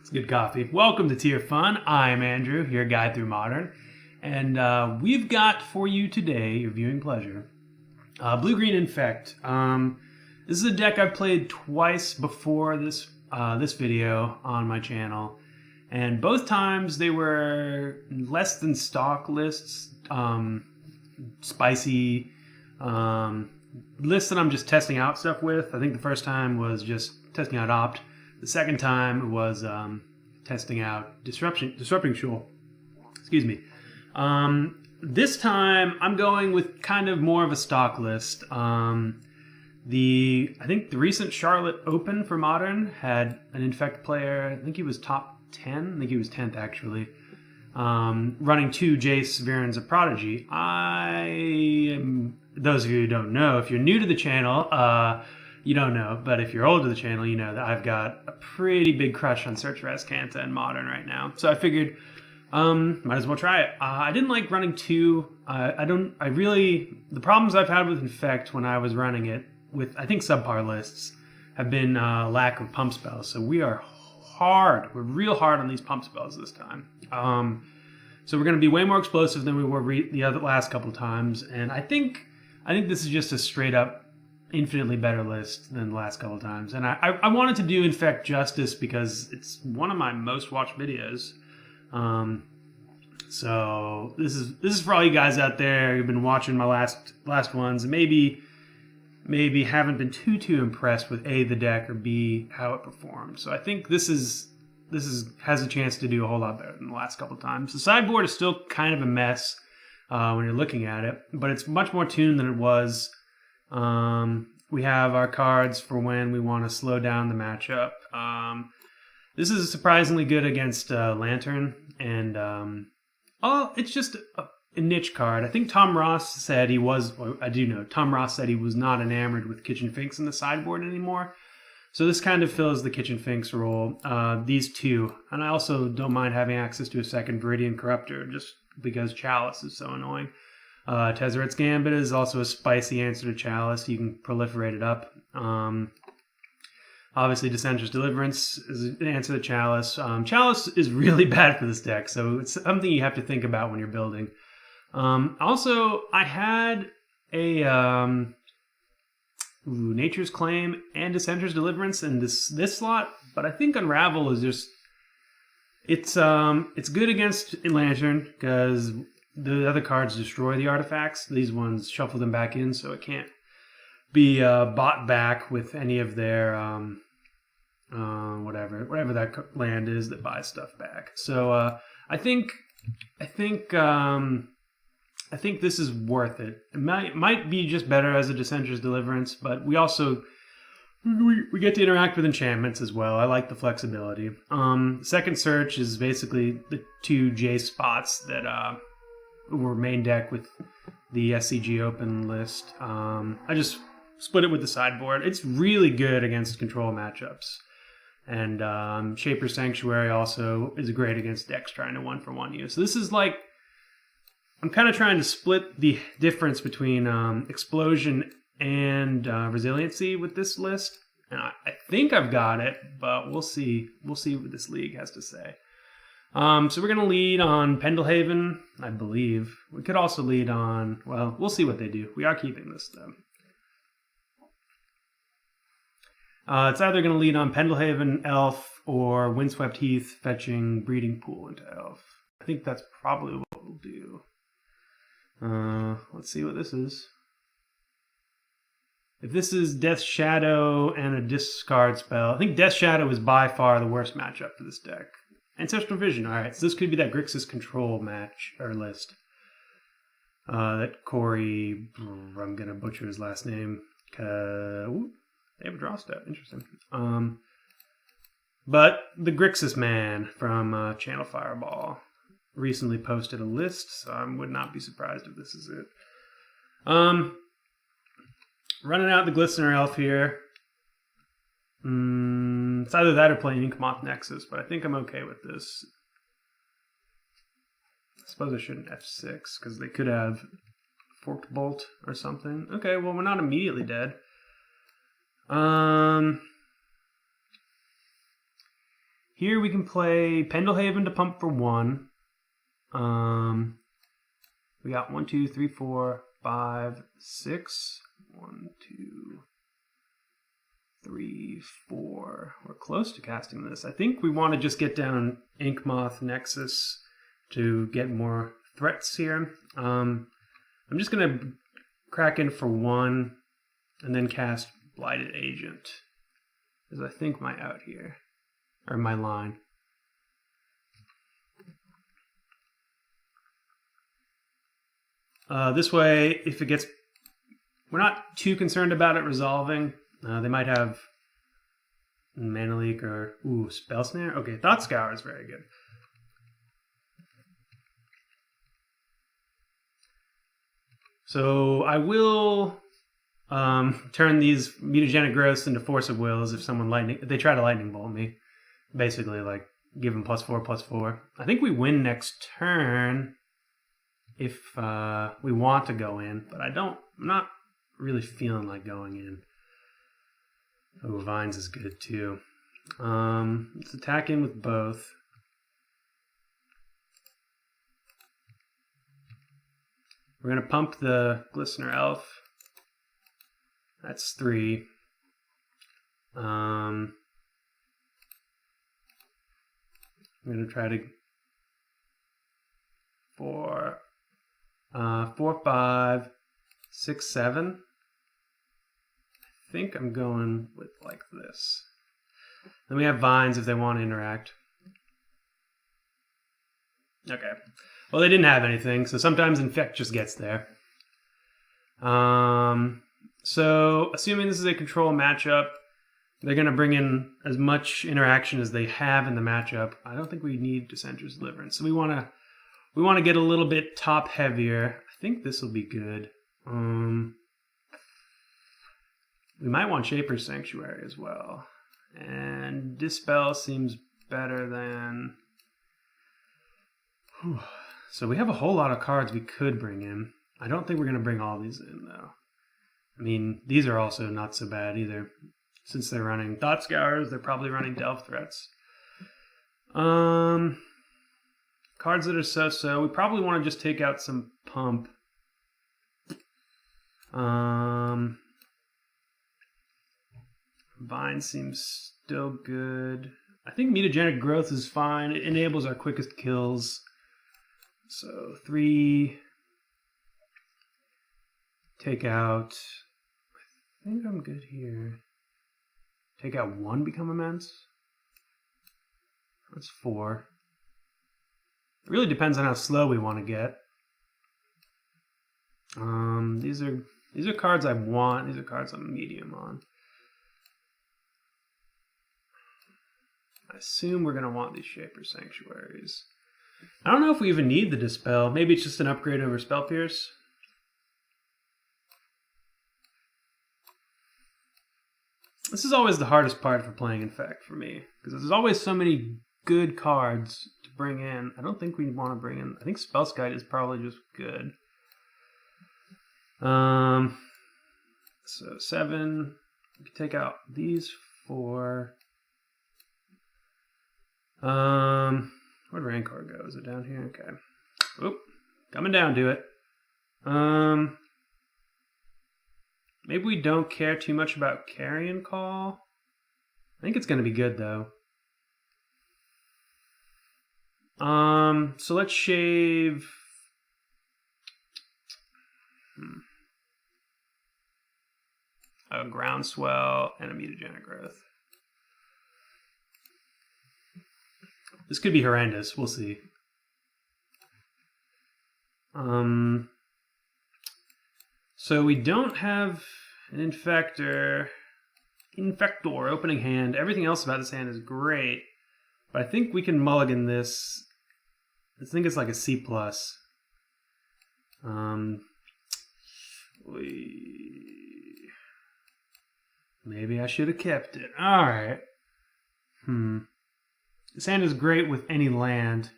It's good coffee. Welcome to Tier Fun. I'm Andrew, your guide through Modern. And we've got for you today, your viewing pleasure, Blue-Green Infect. This is a deck I've played twice before this video on my channel. And both times they were less than stock lists, spicy lists that I'm just testing out stuff with. I think the first time was just testing out Opt. The second time was testing out Disrupting Shoal. Excuse me. This time I'm going with kind of more of a stock list. I think the recent Charlotte Open for Modern had an Infect player. I think he was top 10. I think he was 10th actually. Running 2 Jace, Virens of Prodigy. Those of you who don't know, if you're new to the channel, you don't know, but if you're old to the channel, you know that I've got a pretty big crush on Search for Azcanta and Modern right now. So I figured, might as well try it. I didn't like running 2. The problems I've had with Infect when I was running it with, I think, subpar lists have been lack of pump spells. So we're real hard on these pump spells this time. So we're going to be way more explosive than we were the last couple times. And I think this is just a straight up infinitely better list than the last couple times, and I wanted to do Infect justice because it's one of my most watched videos. So this is for all you guys out there who've been watching my last ones and maybe haven't been too impressed with A, the deck, or B, how it performed. So I think this has a chance to do a whole lot better than the last couple times. The sideboard is still kind of a mess when you're looking at it, but it's much more tuned than it was. We have our cards for when we want to slow down the matchup. This is surprisingly good against Lantern, and it's just a niche card. I think Tom Ross said he was, Tom Ross said he was not enamored with Kitchen Finks in the sideboard anymore. So this kind of fills the Kitchen Finks role, these two. And I also don't mind having access to a second Viridian Corruptor just because Chalice is so annoying. Tezzeret's Gambit is also a spicy answer to Chalice. You can proliferate it up. Obviously, Dissenter's Deliverance is an answer to Chalice. Chalice is really bad for this deck, so it's something you have to think about when you're building. Also, I had a Nature's Claim and Dissenter's Deliverance in this slot, but I think Unravel is just it's good against Lantern because the other cards destroy the artifacts. These ones shuffle them back in, so it can't be bought back with any of their whatever that land is that buys stuff back. So I think this is worth it. It might be just better as a Dissenter's Deliverance, but we also we get to interact with enchantments as well. I like the flexibility. Second Search is basically the 2 Jace spots that were main deck with the SCG Open list. I just split it with the sideboard. It's really good against control matchups. And Shaper's Sanctuary also is great against decks trying to 1-for-1 you. So this is like, I'm kind of trying to split the difference between Explosion and Resiliency with this list. And I think I've got it, but we'll see. We'll see what this league has to say. So we're going to lead on Pendelhaven, I believe. We could also lead on, well, we'll see what they do. We are keeping this, though. It's either going to lead on Pendelhaven, Elf, or Windswept Heath, fetching Breeding Pool into Elf. I think that's probably what we'll do. Let's see what this is. If this is Death Shadow and a discard spell, I think Death Shadow is by far the worst matchup for this deck. Ancestral Vision. All right, so this could be that Grixis control match or list. That Corey, I'm gonna butcher his last name. They have a draw step. Interesting. But the Grixis man from Channel Fireball recently posted a list, so I would not be surprised if this is it. Running out the Glistener Elf here. It's either that or playing Inkmoth Nexus, but I think I'm okay with this. I suppose I shouldn't F6, because they could have Forked Bolt or something. Okay, well, we're not immediately dead. here we can play Pendelhaven to pump for 1. We got 1, 2, 3, 4, 5, 6. 1, 2, 3, 4. We're close to casting this. I think we want to just get down Inkmoth Nexus to get more threats here. I'm just going to crack in for 1 and then cast Blighted Agent. Is I think my out here, or my line. This way, if it gets, we're not too concerned about it resolving. They might have Mana Leak or Spell Snare. Okay, Thought Scour is very good. So I will turn these Mutagenic Growths into Force of Wills if they try to Lightning Bolt me. Basically, like, give them +4/+4. I think we win next turn if we want to go in, but I'm not really feeling like going in. Oh, Vines is good too. Let's attack in with both. We're going to pump the Glistener Elf. That's 3. I'm going to try to 4, 5, 6, 7. I think I'm going with like this. Then we have Vines if they want to interact. Okay. Well, they didn't have anything, so sometimes Infect just gets there. So, assuming this is a control matchup, they're going to bring in as much interaction as they have in the matchup. I don't think we need Dissenter's Deliverance. So we want to get a little bit top heavier. I think this will be good. We might want Shaper's Sanctuary as well. And Dispel seems better than... Whew. So we have a whole lot of cards we could bring in. I don't think we're going to bring all these in, though. I mean, these are also not so bad either. Since they're running Thought Scours, they're probably running Delve Threats. Cards that are so-so. We probably want to just take out some Pump. Vine seems still good. I think Mutagenic Growth is fine. It enables our quickest kills. So 3. Take out. I think I'm good here. Take out 1, become immense. That's 4. It really depends on how slow we want to get. These are cards I want. These are cards I'm medium on. I assume we're going to want these Shaper Sanctuaries. I don't know if we even need the Dispel. Maybe it's just an upgrade over Spell Pierce. This is always the hardest part for playing Infect for me, because there's always so many good cards to bring in. I don't think we want to bring in... I think Spellskite is probably just good. So 7. We can take out these 4. Where'd Rancor go? Is it down here? Okay. Oop. Coming down to it. Maybe we don't care too much about Carrion Call. I think it's going to be good, though. So let's shave... a Groundswell and a Mutagenic Growth. This could be horrendous. We'll see. So we don't have an Infector opening hand. Everything else about this hand is great, but I think we can mulligan this. I think it's like a C+. Maybe I should have kept it. All right. This hand is great with any land.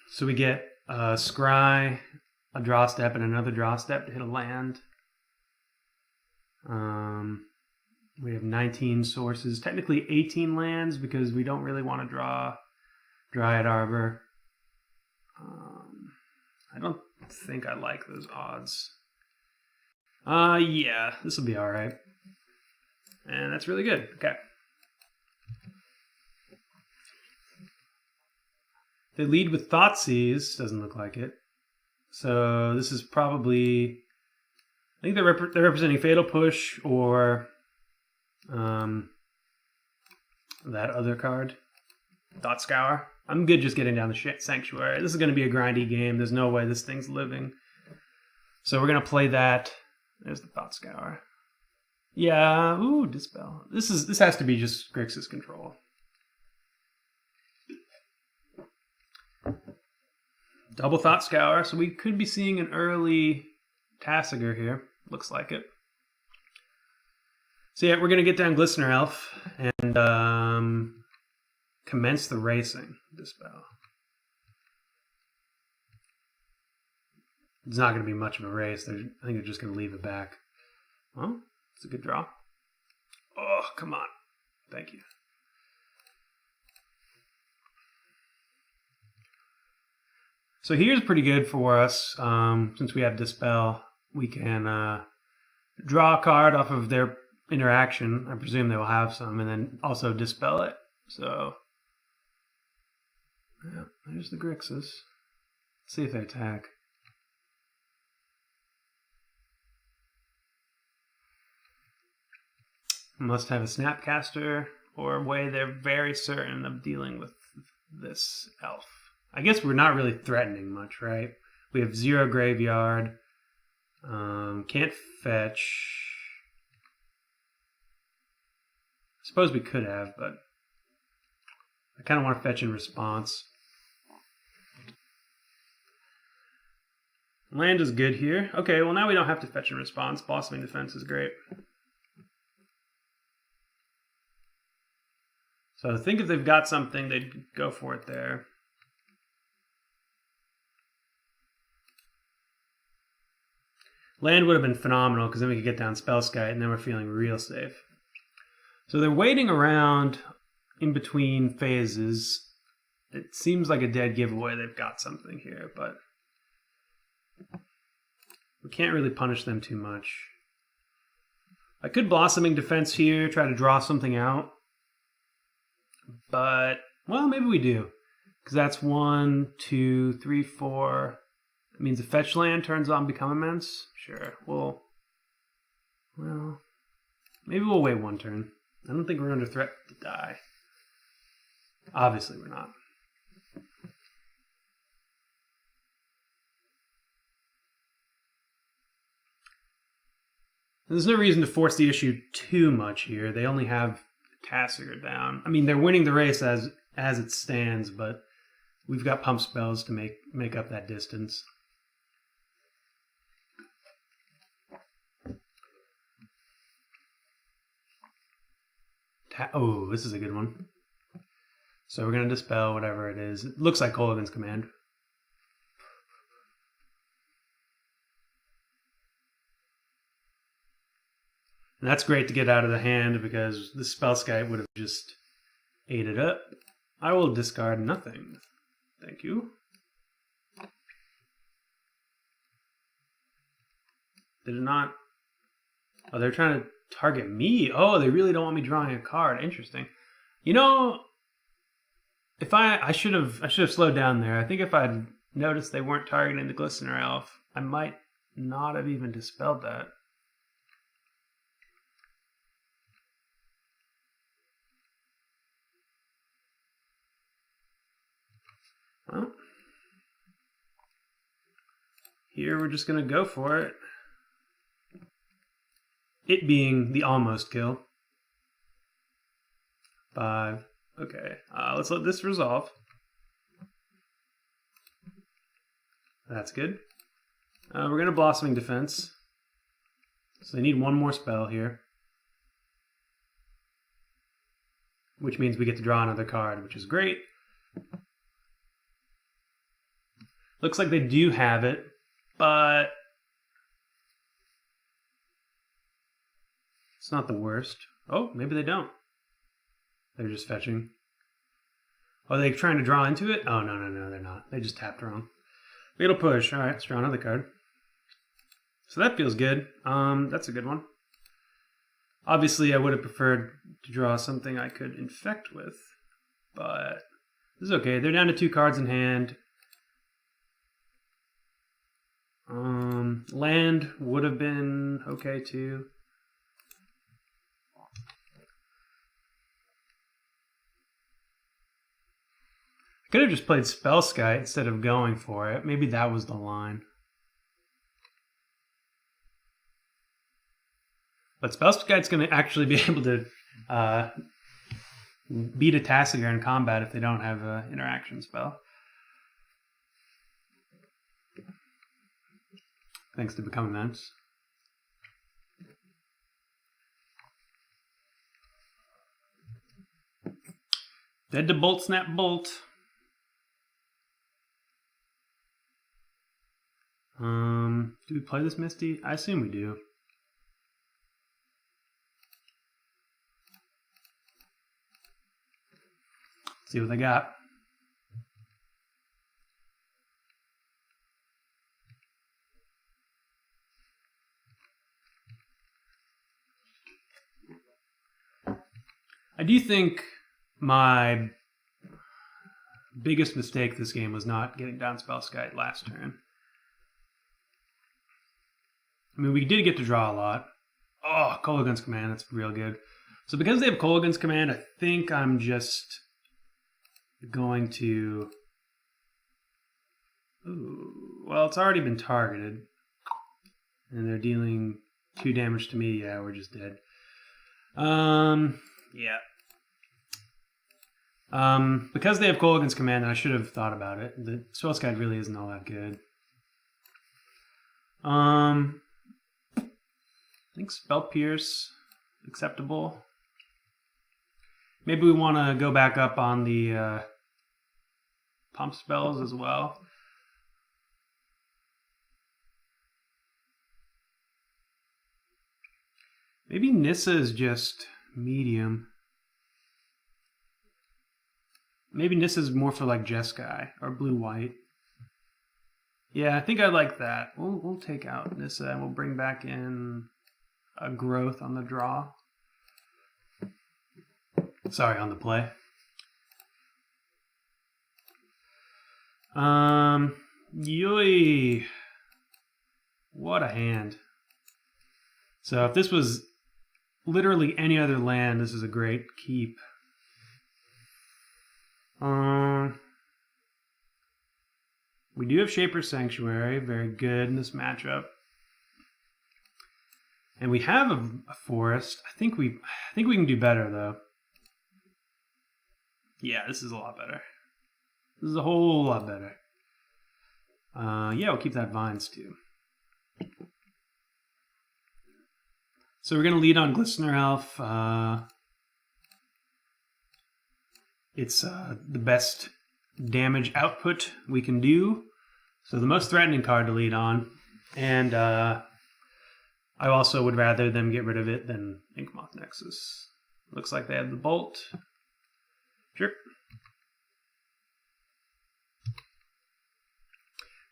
So we get a Scry, a draw step, and another draw step to hit a land. We have 19 sources, technically 18 lands because we don't really want to draw Dryad Arbor. I don't think I like those odds. Yeah, this will be all right. And that's really good. Okay. They lead with Thoughtseize. Doesn't look like it. So this is probably... I think they're representing Fatal Push or that other card, Thought Scour. I'm good just getting down the Sanctuary. This is going to be a grindy game. There's no way this thing's living. So we're going to play that. There's the Thought Scour. Yeah, ooh, Dispel. This has to be just Grixis control. Double Thought Scour, so we could be seeing an early Tasigur here. Looks like it. So yeah, we're going to get down Glistener Elf and commence the racing. Dispel. It's not going to be much of a race. I think they're just going to leave it back. Well, it's a good draw. Oh, come on. Thank you. So here's pretty good for us. Since we have Dispel, we can draw a card off of their interaction. I presume they will have some, and then also Dispel it. So, yeah, there's the Grixis. Let's see if they attack. Must have a Snapcaster or a way they're very certain of dealing with this elf. I guess we're not really threatening much, right? We have 0 graveyard. Can't fetch. I suppose we could have, but I kind of want to fetch in response. Land is good here. Okay, well now we don't have to fetch in response. Blossoming Defense is great. So I think if they've got something, they'd go for it there. Land would have been phenomenal because then we could get down Spellskite and then we're feeling real safe. So they're waiting around in between phases. It seems like a dead giveaway they've got something here, but we can't really punish them too much. I could Blossoming Defense here, try to draw something out. But, well, maybe we do. Because that's 1, 2, 3, 4... It means a fetch land turns on Become Immense. Sure. Well, maybe we'll wait 1 turn. I don't think we're under threat to die. Obviously, we're not. There's no reason to force the issue too much here. They only have Tasigur down. I mean, they're winning the race as it stands, but we've got pump spells to make up that distance. Oh, this is a good one. So we're going to Dispel whatever it is. It looks like Kolaghan's Command. And that's great to get out of the hand because the Spellskite would have just ate it up. I will discard nothing. Thank you. Did it not? Oh, they're trying to target me. Oh, they really don't want me drawing a card. Interesting. You know, if I should have slowed down there. I think if I'd noticed they weren't targeting the Glistener Elf, I might not have even dispelled that. Well, here we're just going to go for it. It being the almost kill. 5. Okay, let's let this resolve. That's good. We're going to Blossoming Defense. So they need 1 more spell here. Which means we get to draw another card, which is great. Looks like they do have it, but it's not the worst. Oh, maybe they don't. They're just fetching. Are they trying to draw into it? Oh, no, they're not. They just tapped wrong. Fatal Push. All right, let's draw another card. So that feels good. That's a good one. Obviously, I would have preferred to draw something I could infect with, but this is okay. They're down to 2 cards in hand. Land would have been okay too. I could have just played Spellskite instead of going for it. Maybe that was the line. But Spellskite's going to actually be able to beat a Tassiger in combat if they don't have an interaction spell. Thanks to Become Immense. Dead to Bolt, Snap, Bolt. Do we play this Misty? I assume we do. See what they got. I do think my biggest mistake this game was not getting down Spellskite last turn. I mean, we did get to draw a lot. Oh, Kolaghan's Command, that's real good. So because they have Kolaghan's Command, I think I'm just going to... Ooh, well, it's already been targeted. And they're dealing 2 damage to me. Yeah, we're just dead. Yeah. Because they have Kolaghan's Command, I should have thought about it. The Spellskite really isn't all that good. I think Spell Pierce, acceptable. Maybe we want to go back up on the pump spells as well. Maybe Nissa is just medium. Maybe Nissa is more for like Jeskai or blue-white. Yeah, I think I like that. We'll take out Nissa and we'll bring back in a growth on the draw. Sorry, on the play. Yoy. What a hand. So if this was literally any other land, this is a great keep. We do have Shaper's Sanctuary, very good in this matchup. And we have a forest. I think we can do better though. Yeah, this is a lot better. This is a whole lot better. Yeah, we'll keep that Vines too. So we're gonna lead on Glistener Elf. It's the best damage output we can do. So the most threatening card to lead on. And I also would rather them get rid of it than Inkmoth Nexus. Looks like they have the Bolt. Sure.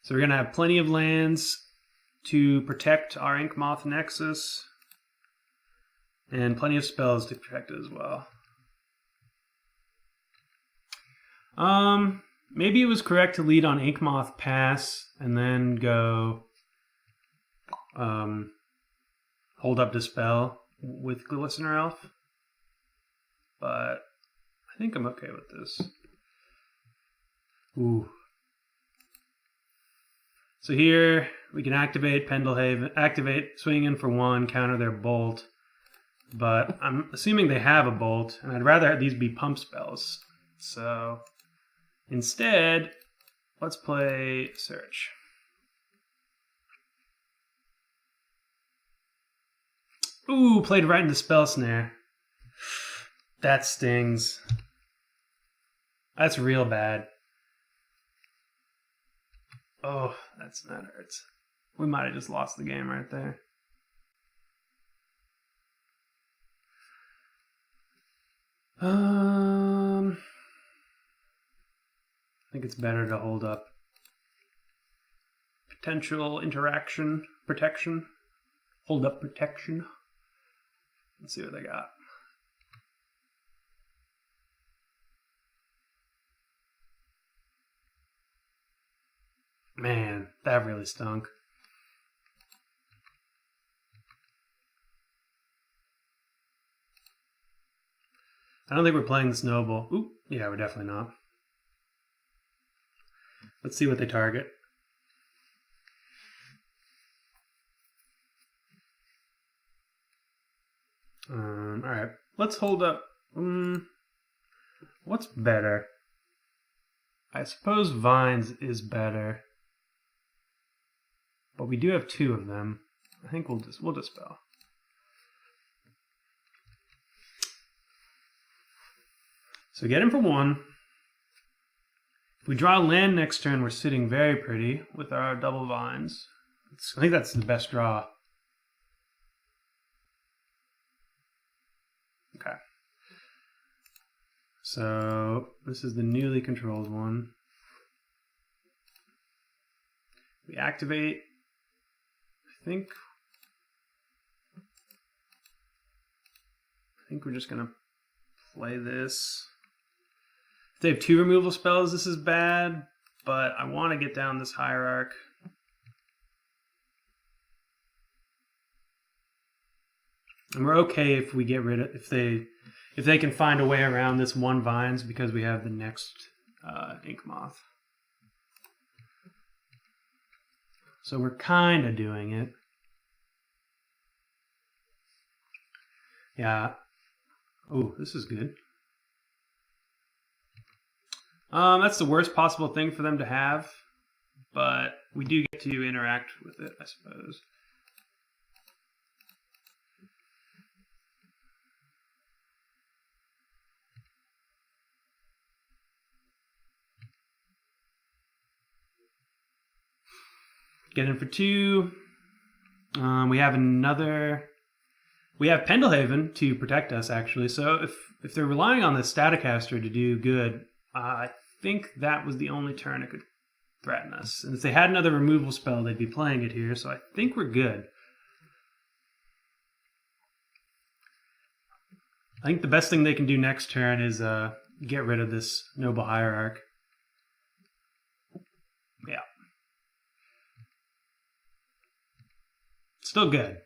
So we're going to have plenty of lands to protect our Inkmoth Nexus. And plenty of spells to protect it as well. Maybe it was correct to lead on Inkmoth Pass and then go hold up Dispel with Glistener Elf. But I think I'm okay with this. Ooh. So here we can activate Pendlehaven, activate Swing In for 1, counter their Bolt. But I'm assuming they have a Bolt, and I'd rather these be pump spells. So instead, let's play Search. Ooh, played right into Spell Snare. That stings. That's real bad. Oh, that hurts. We might have just lost the game right there. I think it's better to hold up potential interaction protection. Hold up protection. Let's see what they got. Man, that really stunk. I don't think we're playing the snowball. Oop, yeah, we're definitely not. Let's see what they target. Alright, let's hold up. What's better? I suppose Vines is better. But we do have 2 of them. I think we'll dispel. So get him for 1. If we draw land next turn, we're sitting very pretty with our double Vines. I think that's the best draw. Okay. So this is the newly controlled one. We activate. I think we're just gonna play this. If they have 2 removal spells, this is bad, but I want to get down this hierarch. And we're okay if we get rid of if they can find a way around this 1 Vines because we have the next Ink Moth. So we're kind of doing it. Yeah. Oh, this is good. That's the worst possible thing for them to have, but we do get to interact with it, I suppose. Get in for 2. We have Pendelhaven to protect us, actually. So if they're relying on the Staticaster to do good, I think that was the only turn it could threaten us. And if they had another removal spell, they'd be playing it here. So I think we're good. I think the best thing they can do next turn is get rid of this Noble Hierarch. Yeah. Still good.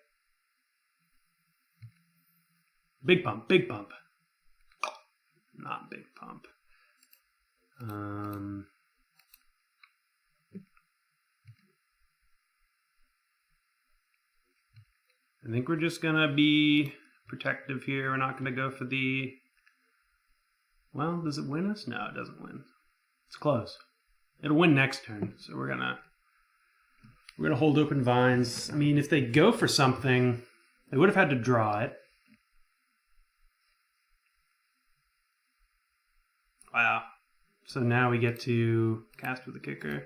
Big pump, big pump. Not big pump. I think we're just gonna be protective here. We're not gonna go for the... Well, does it win us? No, it doesn't win. It's close. It'll win next turn, so we're gonna hold open Vines. I mean, if they go for something, they would have had to draw it. Wow. So now we get to cast with the kicker.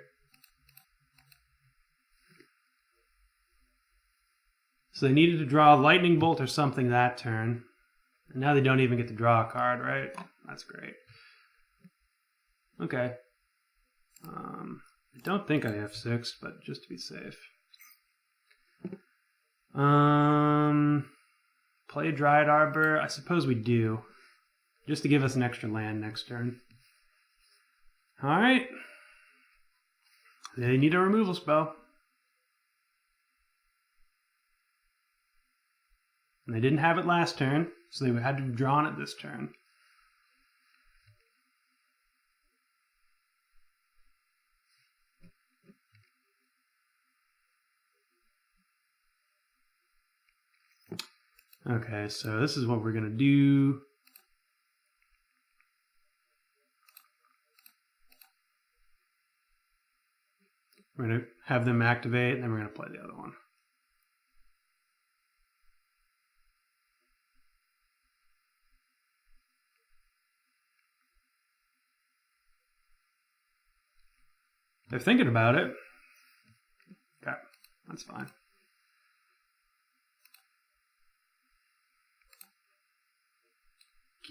So they needed to draw a lightning bolt or something that turn. And now they don't even get to draw a card, right? That's great. Okay. I don't think I have 6, but just to be safe. Play Dryad Arbor. I suppose we do. Just to give us an extra land next turn. Alright. They need a removal spell. And they didn't have it last turn, so they had to have drawn it this turn. Okay, so this is what we're going to do. We're going to have them activate, and then we're going to play the other one. They're thinking about it. Okay, that's fine.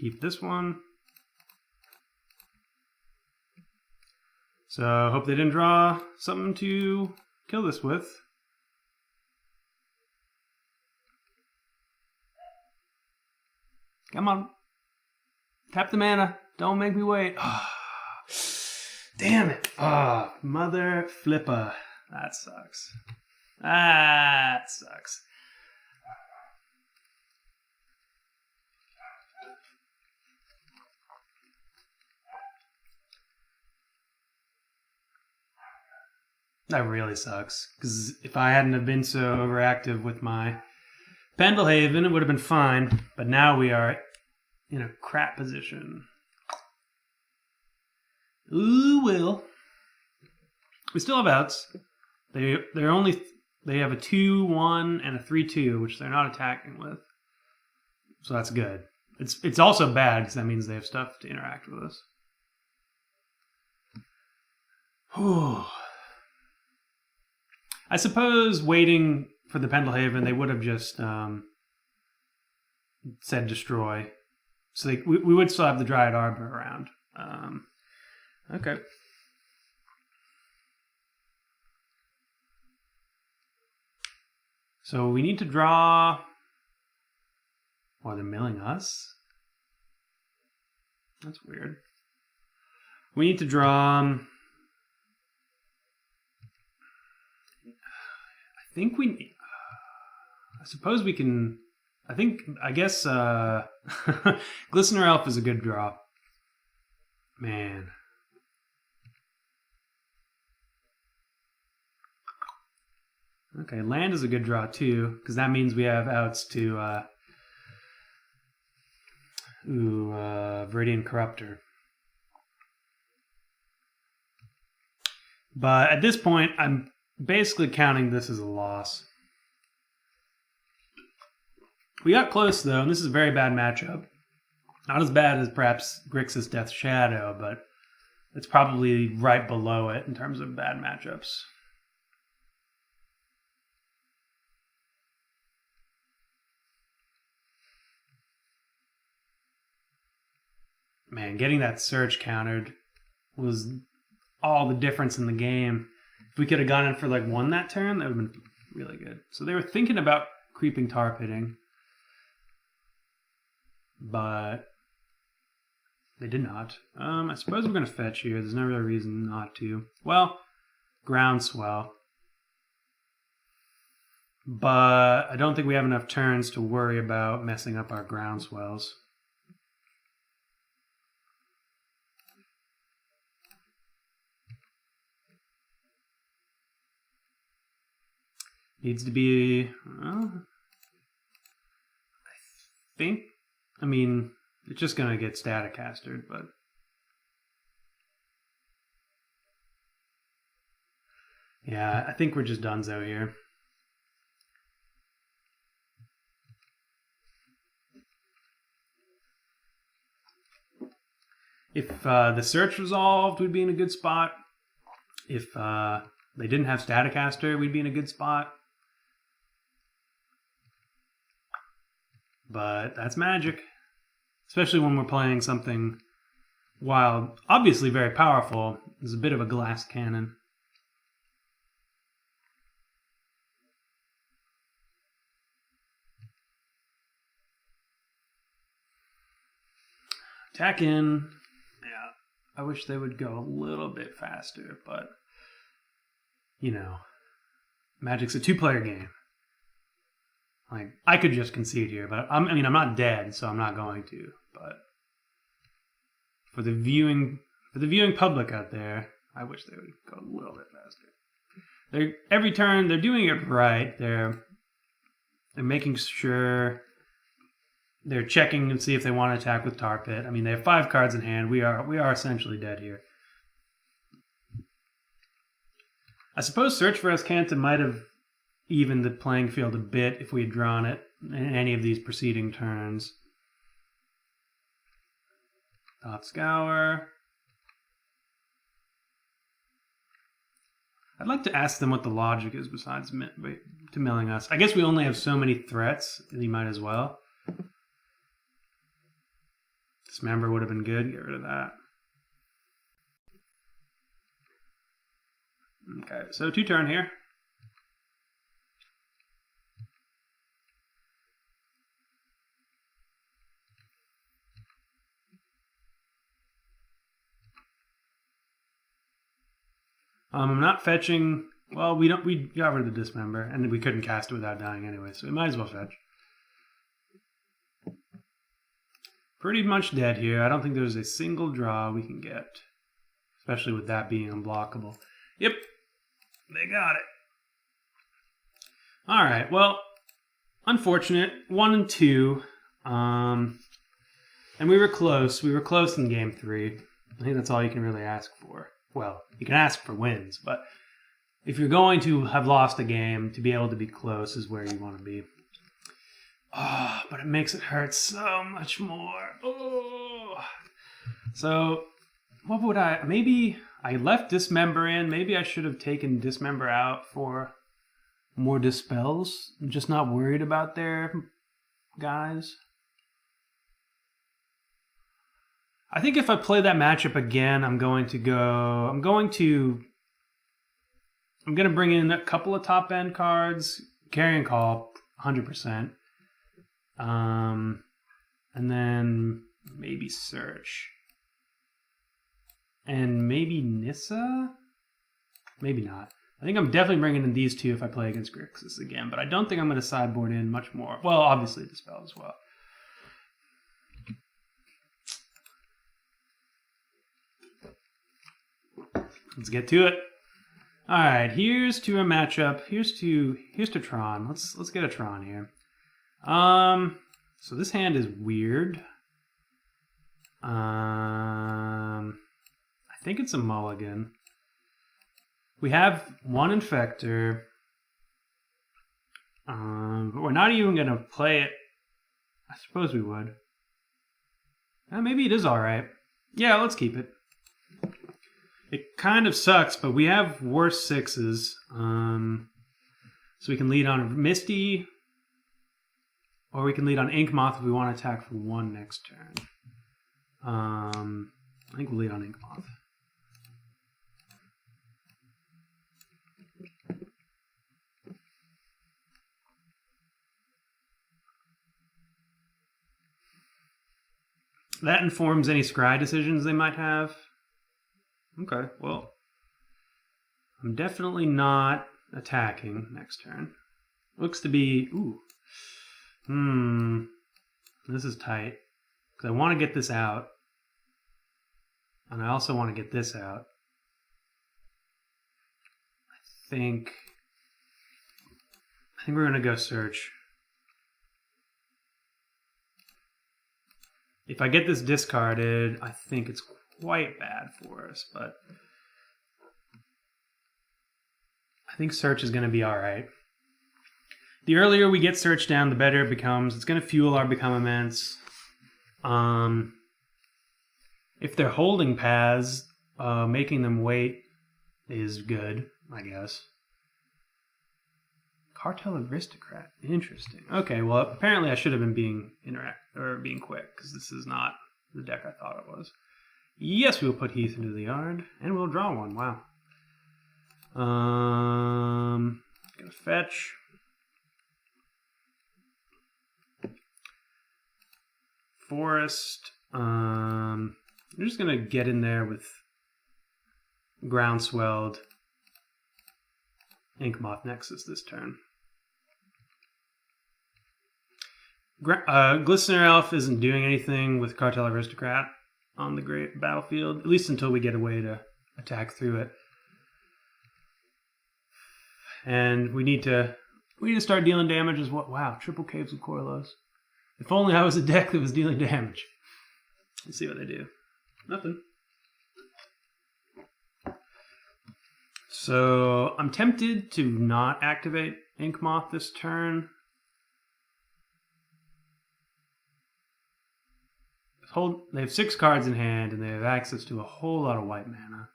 keep this one. So hope they didn't draw something to kill this with. Come on. Tap the mana. Don't make me wait. Oh, damn it. Oh, mother flipper. That sucks. That sucks. That really sucks. Because if I hadn't have been so overactive with my Pendelhaven, it would have been fine. But now we are in a crap position. Ooh, well. We still have outs. They have a 2-1 and a 3-2, which they're not attacking with. So that's good. It's also bad because that means they have stuff to interact with us. Whew. I suppose waiting for the Pendelhaven, they would have just said destroy. So we would still have the Dryad Arbor around. Okay. So we need to draw... Oh, they're milling us? That's weird. We need to draw... I think we... I suppose we can... I guess Glistener Elf is a good draw. Man. Okay, land is a good draw too, because that means we have outs to Viridian Corruptor. But at this point, I'm basically counting this as a loss. We got close though, and this is a very bad matchup. Not as bad as perhaps Grixis Death Shadow, but it's probably right below it in terms of bad matchups. Man, getting that search countered was all the difference in the game. If we could have gone in for like 1 that turn, that would have been really good. So they were thinking about creeping Tar Pitting, but they did not. I suppose we're going to fetch here. There's no real reason not to. Well, Groundswell. But I don't think we have enough turns to worry about messing up our Groundswells. Needs to be, well, I mean, it's just going to get Static Castered, but yeah, I think we're just donezo here. If the search resolved, we'd be in a good spot. If they didn't have Static Caster, we'd be in a good spot. But that's Magic. Especially when we're playing something wild. Obviously very powerful. It's a bit of a glass cannon. Attack in. Yeah, I wish they would go a little bit faster, but you know, Magic's a 2-player game. Like, I could just concede here, but I'm not dead, so I'm not going to. But for the viewing public out there, I wish they would go a little bit faster. Every turn they're doing it right. They're making sure they're checking to see if they want to attack with Tar Pit. I mean, they have 5 cards in hand. We are essentially dead here. I suppose Search for Azcanta might have evened the playing field a bit if we had drawn it in any of these preceding turns. Thought Scour. I'd like to ask them what the logic is besides to milling us. I guess we only have so many threats, and you might as well. Dismember would have been good. Get rid of that. Okay, so 2-turn here. I'm not fetching. Well, we got rid of the Dismember, and we couldn't cast it without dying anyway, so we might as well fetch. Pretty much dead here. I don't think there's a single draw we can get, especially with that being unblockable. Yep, they got it. All right. Well, unfortunate. 1 and 2, and we were close. We were close in game 3. I think that's all you can really ask for. Well, you can ask for wins, but if you're going to have lost a game, to be able to be close is where you want to be. Oh, but it makes it hurt so much more. Oh. So, what would I... Maybe I left Dismember in. Maybe I should have taken Dismember out for more Dispels. I'm just not worried about their guys. I think if I play that matchup again, I'm going to bring in a couple of top end cards, Carrion Call, 100%, and then maybe Search, and maybe Nissa, maybe not. I think I'm definitely bringing in these two if I play against Grixis again, but I don't think I'm going to sideboard in much more. Well, obviously Dispel as well. Let's get to it. All right, here's to a matchup. Here's to Tron. Let's get a Tron here. So this hand is weird. I think it's a mulligan. We have one Infector. But we're not even gonna play it. I suppose we would. Maybe it is all right. Yeah, let's keep it. It kind of sucks, but we have worse 6s. So we can lead on Misty, or we can lead on Ink Moth if we want to attack for 1 next turn. I think we'll lead on Ink Moth. That informs any scry decisions they might have. Okay, well, I'm definitely not attacking next turn. Looks to be, this is tight. Because I want to get this out. And I also want to get this out. I think we're going to go Search. If I get this discarded, I think it's quite bad for us, but I think Search is going to be all right. The earlier we get Search down, the better it becomes. It's going to fuel our Become Immense. If they're holding paths, making them wait is good, I guess. Cartel Aristocrat. Interesting. Okay, well, apparently I should have been being quick, because this is not the deck I thought it was. Yes, we'll put Heath into the yard, and we'll draw one. Wow. Gonna fetch. Forest. I'm just gonna get in there with Groundswelled Inkmoth Nexus this turn. Glistener Elf isn't doing anything with Cartel Aristocrat on the great battlefield, at least until we get a way to attack through it. And we need to start dealing damage as well. Wow, triple Caves of Corlos. If only I was a deck that was dealing damage. Let's see what they do. Nothing. So I'm tempted to not activate Inkmoth this turn. They have 6 cards in hand, and they have access to a whole lot of white mana.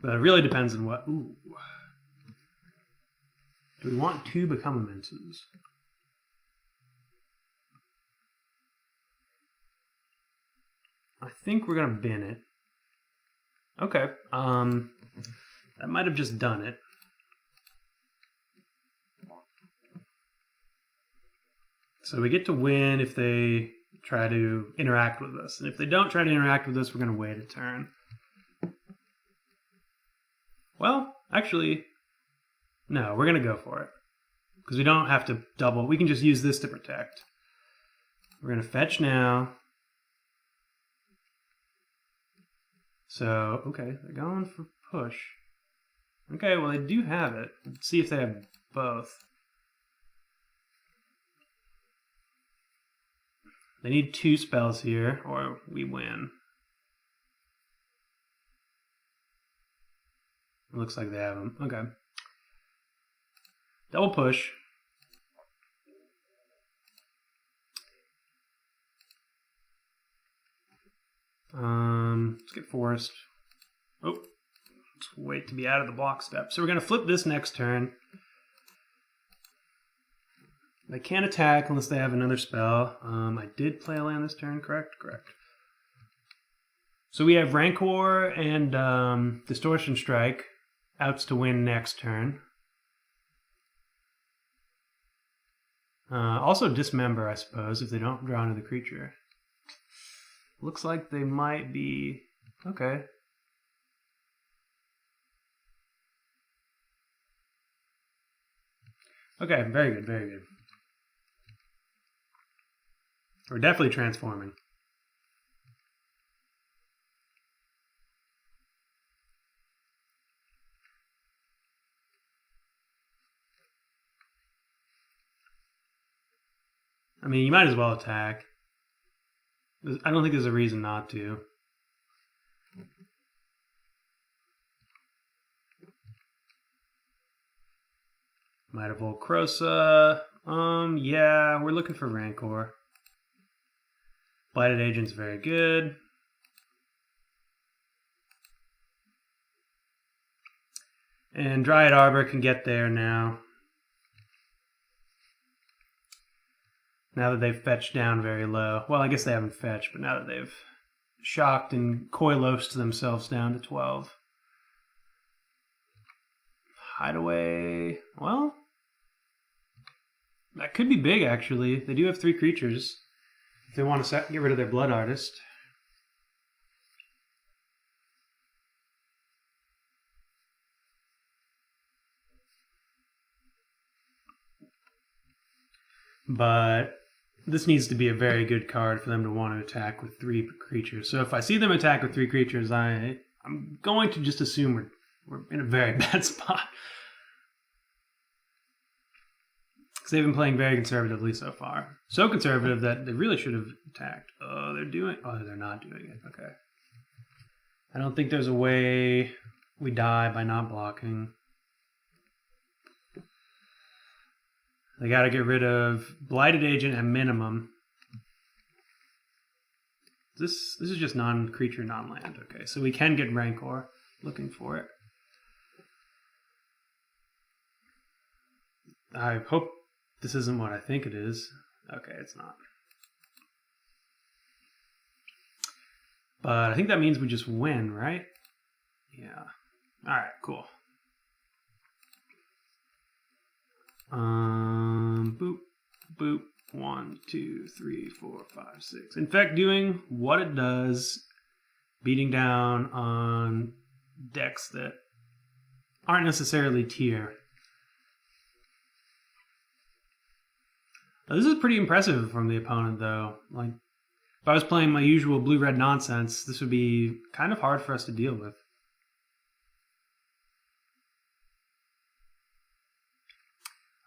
But it really depends on what... Ooh. Do we want 2 Become Immenses? I think we're gonna bin it. Okay. That might have just done it. So we get to win if they try to interact with us. And if they don't try to interact with us, we're going to wait a turn. Well, actually, no, we're going to go for it. Because we don't have to double. We can just use this to protect. We're going to fetch now. So, okay, they're going for push. Okay, well, they do have it. Let's see if they have both. They need 2 spells here, or we win. It looks like they have them. Okay. Double push. Let's get forest. Oh, let's wait to be out of the block step. So we're going to flip this next turn. They can't attack unless they have another spell. I did play a land this turn, correct? Correct. So we have Rancor and Distortion Strike. Outs to win next turn. Also Dismember, I suppose, if they don't draw another creature. Looks like they might be... Okay. Okay, very good, very good. We're definitely transforming. I mean, you might as well attack. I don't think there's a reason not to. Might have Volcrosa. Yeah, we're looking for Rancor. Blighted Agent's very good. And Dryad Arbor can get there now. Now that they've fetched down very low. Well, I guess they haven't fetched, but now that they've shocked and Koilos themselves down to 12. Hideaway. Well, that could be big, actually. They do have 3 creatures. If they want to get rid of their Blood Artist. But this needs to be a very good card for them to want to attack with 3 creatures. So if I see them attack with 3 creatures, I'm going to just assume we're in a very bad spot. Because they've been playing very conservatively so far. So conservative that they really should have attacked. Oh, they're not doing it. Okay. I don't think there's a way we die by not blocking. They got to get rid of Blighted Agent at minimum. This is just non-creature, non-land. Okay, so we can get Rancor. Looking for it. I hope this isn't what I think it is. Okay, it's not. But I think that means we just win, right? Yeah. Alright, cool. Boop, boop. 1, 2, 3, 4, 5, 6. Infect doing what it does, beating down on decks that aren't necessarily tier. Now, this is pretty impressive from the opponent, though. Like, if I was playing my usual blue-red nonsense, this would be kind of hard for us to deal with.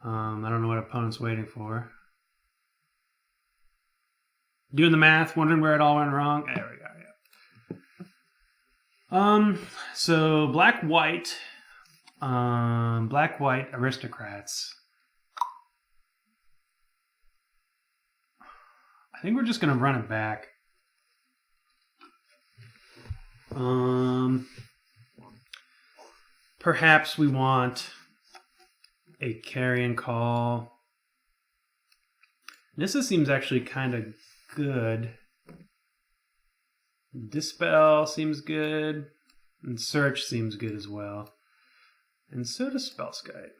I don't know what opponent's waiting for. Doing the math, wondering where it all went wrong. There we go, yeah. So black-white Aristocrats. I think we're just gonna run it back. Perhaps we want a carrion call. Nissa seems actually kind of good. Dispel seems good. And Search seems good as well. And so does Spellskite,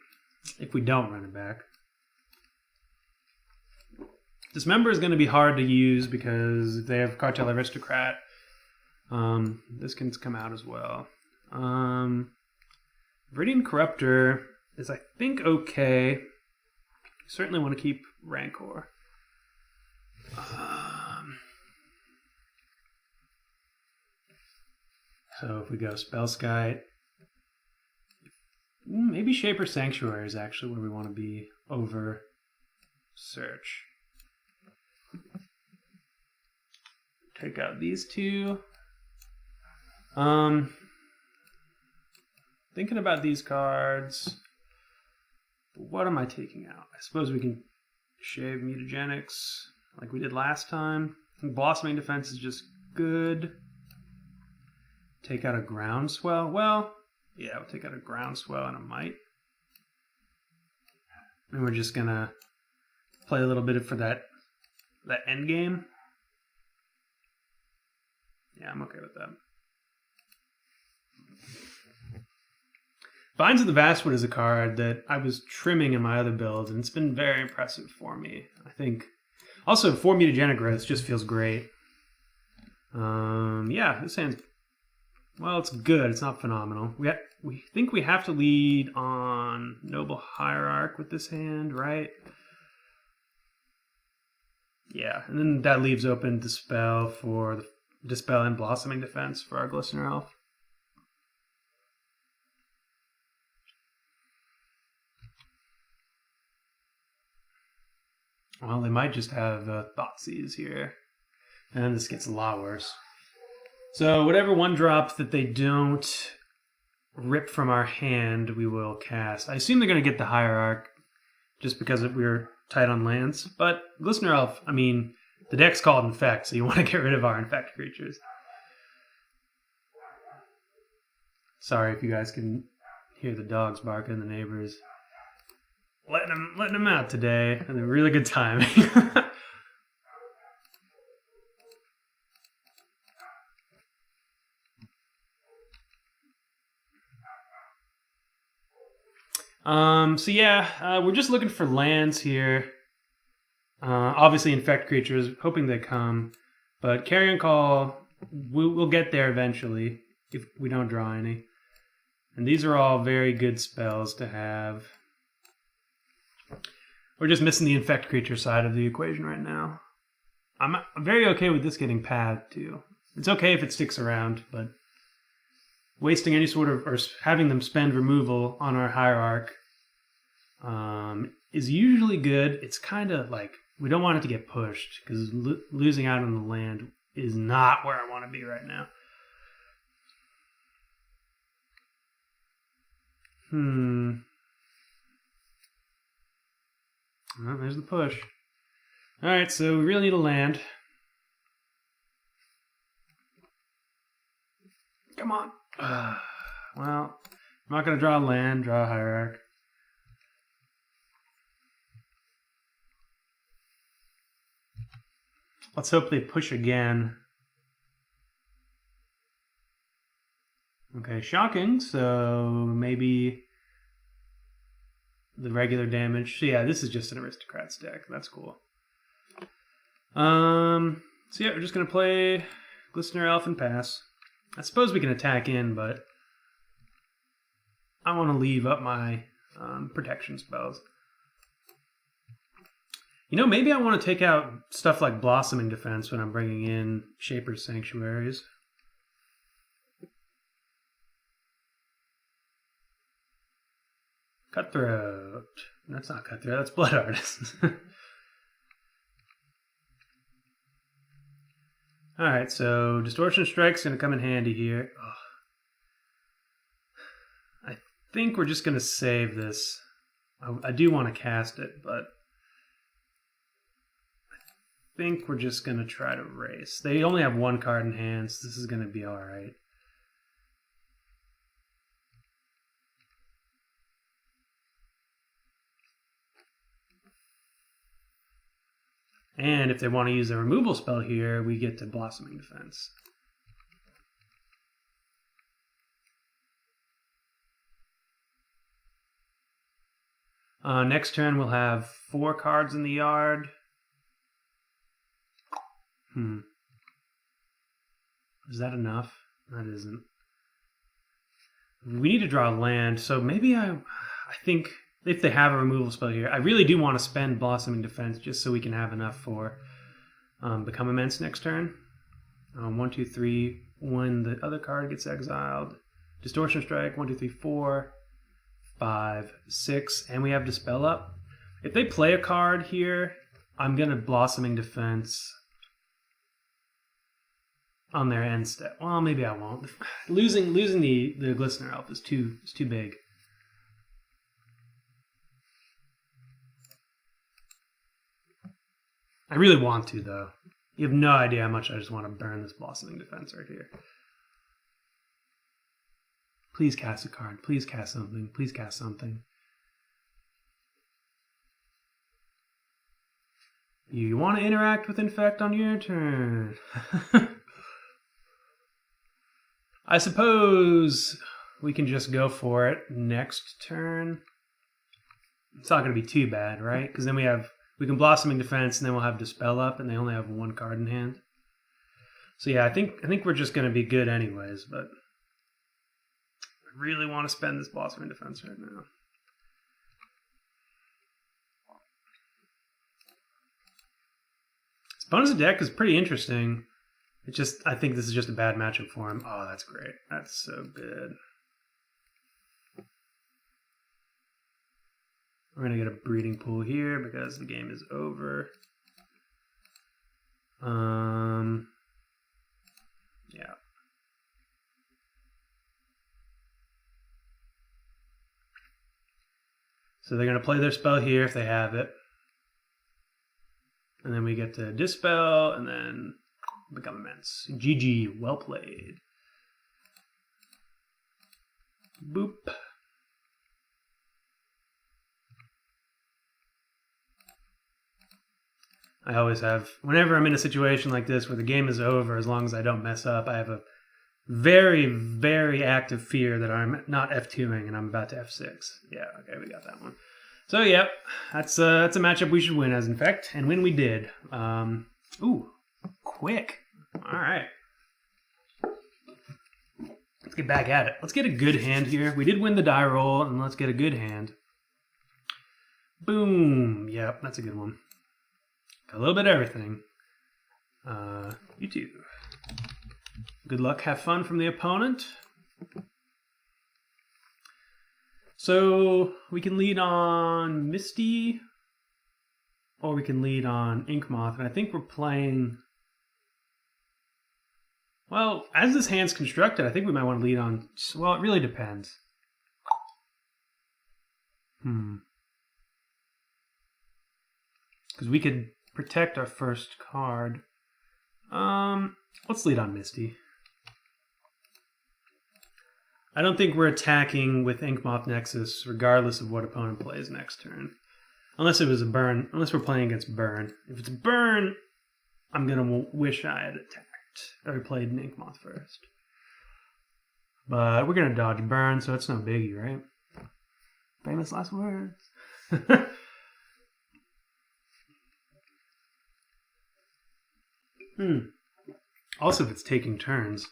if we don't run it back. Dismember is going to be hard to use because if they have Cartel Aristocrat, this can come out as well. Viridian Corruptor is, I think, okay. Certainly want to keep Rancor. So if we go Spellskite, maybe Shaper Sanctuary is actually where we want to be over Search. Take out these two. Thinking about these cards. What am I taking out? I suppose we can shave Mutagenics like we did last time. I think Blossoming Defense is just good. Take out a Groundswell. Well, yeah, we'll take out a Groundswell and a Might. And we're just gonna play a little bit for that end game. Yeah, I'm okay with that. Vines of the Vastwood is a card that I was trimming in my other builds, and it's been very impressive for me. I think also 4 Mutagenic Growth just feels great. Yeah, this hand's, well, it's good. It's not phenomenal. We think we have to lead on Noble Hierarch with this hand, right? Yeah, and then that leaves open Dispel for the Dispel and Blossoming Defense for our Glistener Elf. Well, they might just have Thoughtseize here. And this gets a lot worse. So whatever one drops that they don't rip from our hand, we will cast. I assume they're going to get the Hierarch just because we're tight on lands. But Glistener Elf, I mean, the deck's called Infect, so you want to get rid of our Infect creatures. Sorry if you guys can hear the dogs barking, the neighbors. Letting them out today. And a really good time. So yeah, we're just looking for lands here. Obviously Infect creatures, hoping they come. But Carrion Call, we'll get there eventually if we don't draw any. And these are all very good spells to have. We're just missing the Infect creature side of the equation right now. I'm very okay with this getting paths too. It's okay if it sticks around, but wasting any sort of, or having them spend removal on our Hierarch is usually good. It's kind of like, we don't want it to get pushed, because losing out on the land is not where I want to be right now. Well, there's the push. Alright, so we really need a land. Come on. Well, I'm not going to draw a land, draw a Hierarch. Let's hope they push again. Okay, shocking. So maybe the regular damage. So yeah, this is just an Aristocrats deck. That's cool. So yeah, we're just going to play Glistener Elf and pass. I suppose we can attack in, but I want to leave up my protection spells. You know, maybe I want to take out stuff like Blossoming Defense when I'm bringing in Shaper's Sanctuaries. Cutthroat. That's not Cutthroat, that's Blood Artist. Alright, so Distortion Strike's going to come in handy here. I think we're just going to save this. I do want to cast it, but I think we're just going to try to race. They only have one card in hand, so this is going to be alright. And if they want to use a removal spell here, we get to Blossoming Defense. Next turn we'll have 4 cards in the yard. Is that enough? That isn't. We need to draw land, so maybe I think if they have a removal spell here, I really do want to spend Blossoming Defense just so we can have enough for Become Immense next turn. 1, 2, 3. When the other card gets exiled, Distortion Strike. 1, 2, 3, 4, 5, 6, and we have Dispel up. If they play a card here, I'm gonna Blossoming Defense on their end step. Well, maybe I won't. Losing the Glistener Elf is too big. I really want to, though. You have no idea how much I just want to burn this Blossoming Defense right here. Please cast a card. Please cast something. Please cast something. You want to interact with Infect on your turn. I suppose we can just go for it next turn. It's not going to be too bad, right? Because then we can Blossoming Defense, and then we'll have Dispel up, and they only have 1 card in hand. So yeah, I think we're just going to be good anyways, but I really want to spend this Blossoming Defense right now. This bonus of deck is pretty interesting. I think this is just a bad matchup for him. Oh, that's great. That's so good. We're going to get a breeding pool here because the game is over. Yeah. So they're going to play their spell here if they have it. And then we get to Dispel and then Become Immense. GG, well played. Boop. I always have, whenever I'm in a situation like this where the game is over, as long as I don't mess up, I have a very, very active fear that I'm not F2ing and I'm about to F6. Yeah, okay, we got that one. So, yeah, that's a matchup we should win as Infect, and win we did. Ooh, quick. All right. Let's get back at it. Let's get a good hand here. We did win the die roll, and let's get a good hand. Boom. Yep, that's a good one. Got a little bit of everything. You too. Good luck, have fun from the opponent. So we can lead on Misty, or we can lead on Inkmoth, and I think we're playing. Well, as this hand's constructed, I think we might want to lead on. Well, it really depends. Because we could protect our first card. Let's lead on Misty. I don't think we're attacking with Inkmoth Nexus, regardless of what opponent plays next turn. Unless it was a burn. Unless we're playing against burn. If it's burn, I'm going to wish I had attacked. Or played an Inkmoth first. But we're going to dodge burn, so it's no biggie, right? Famous last words. Also, if it's taking turns.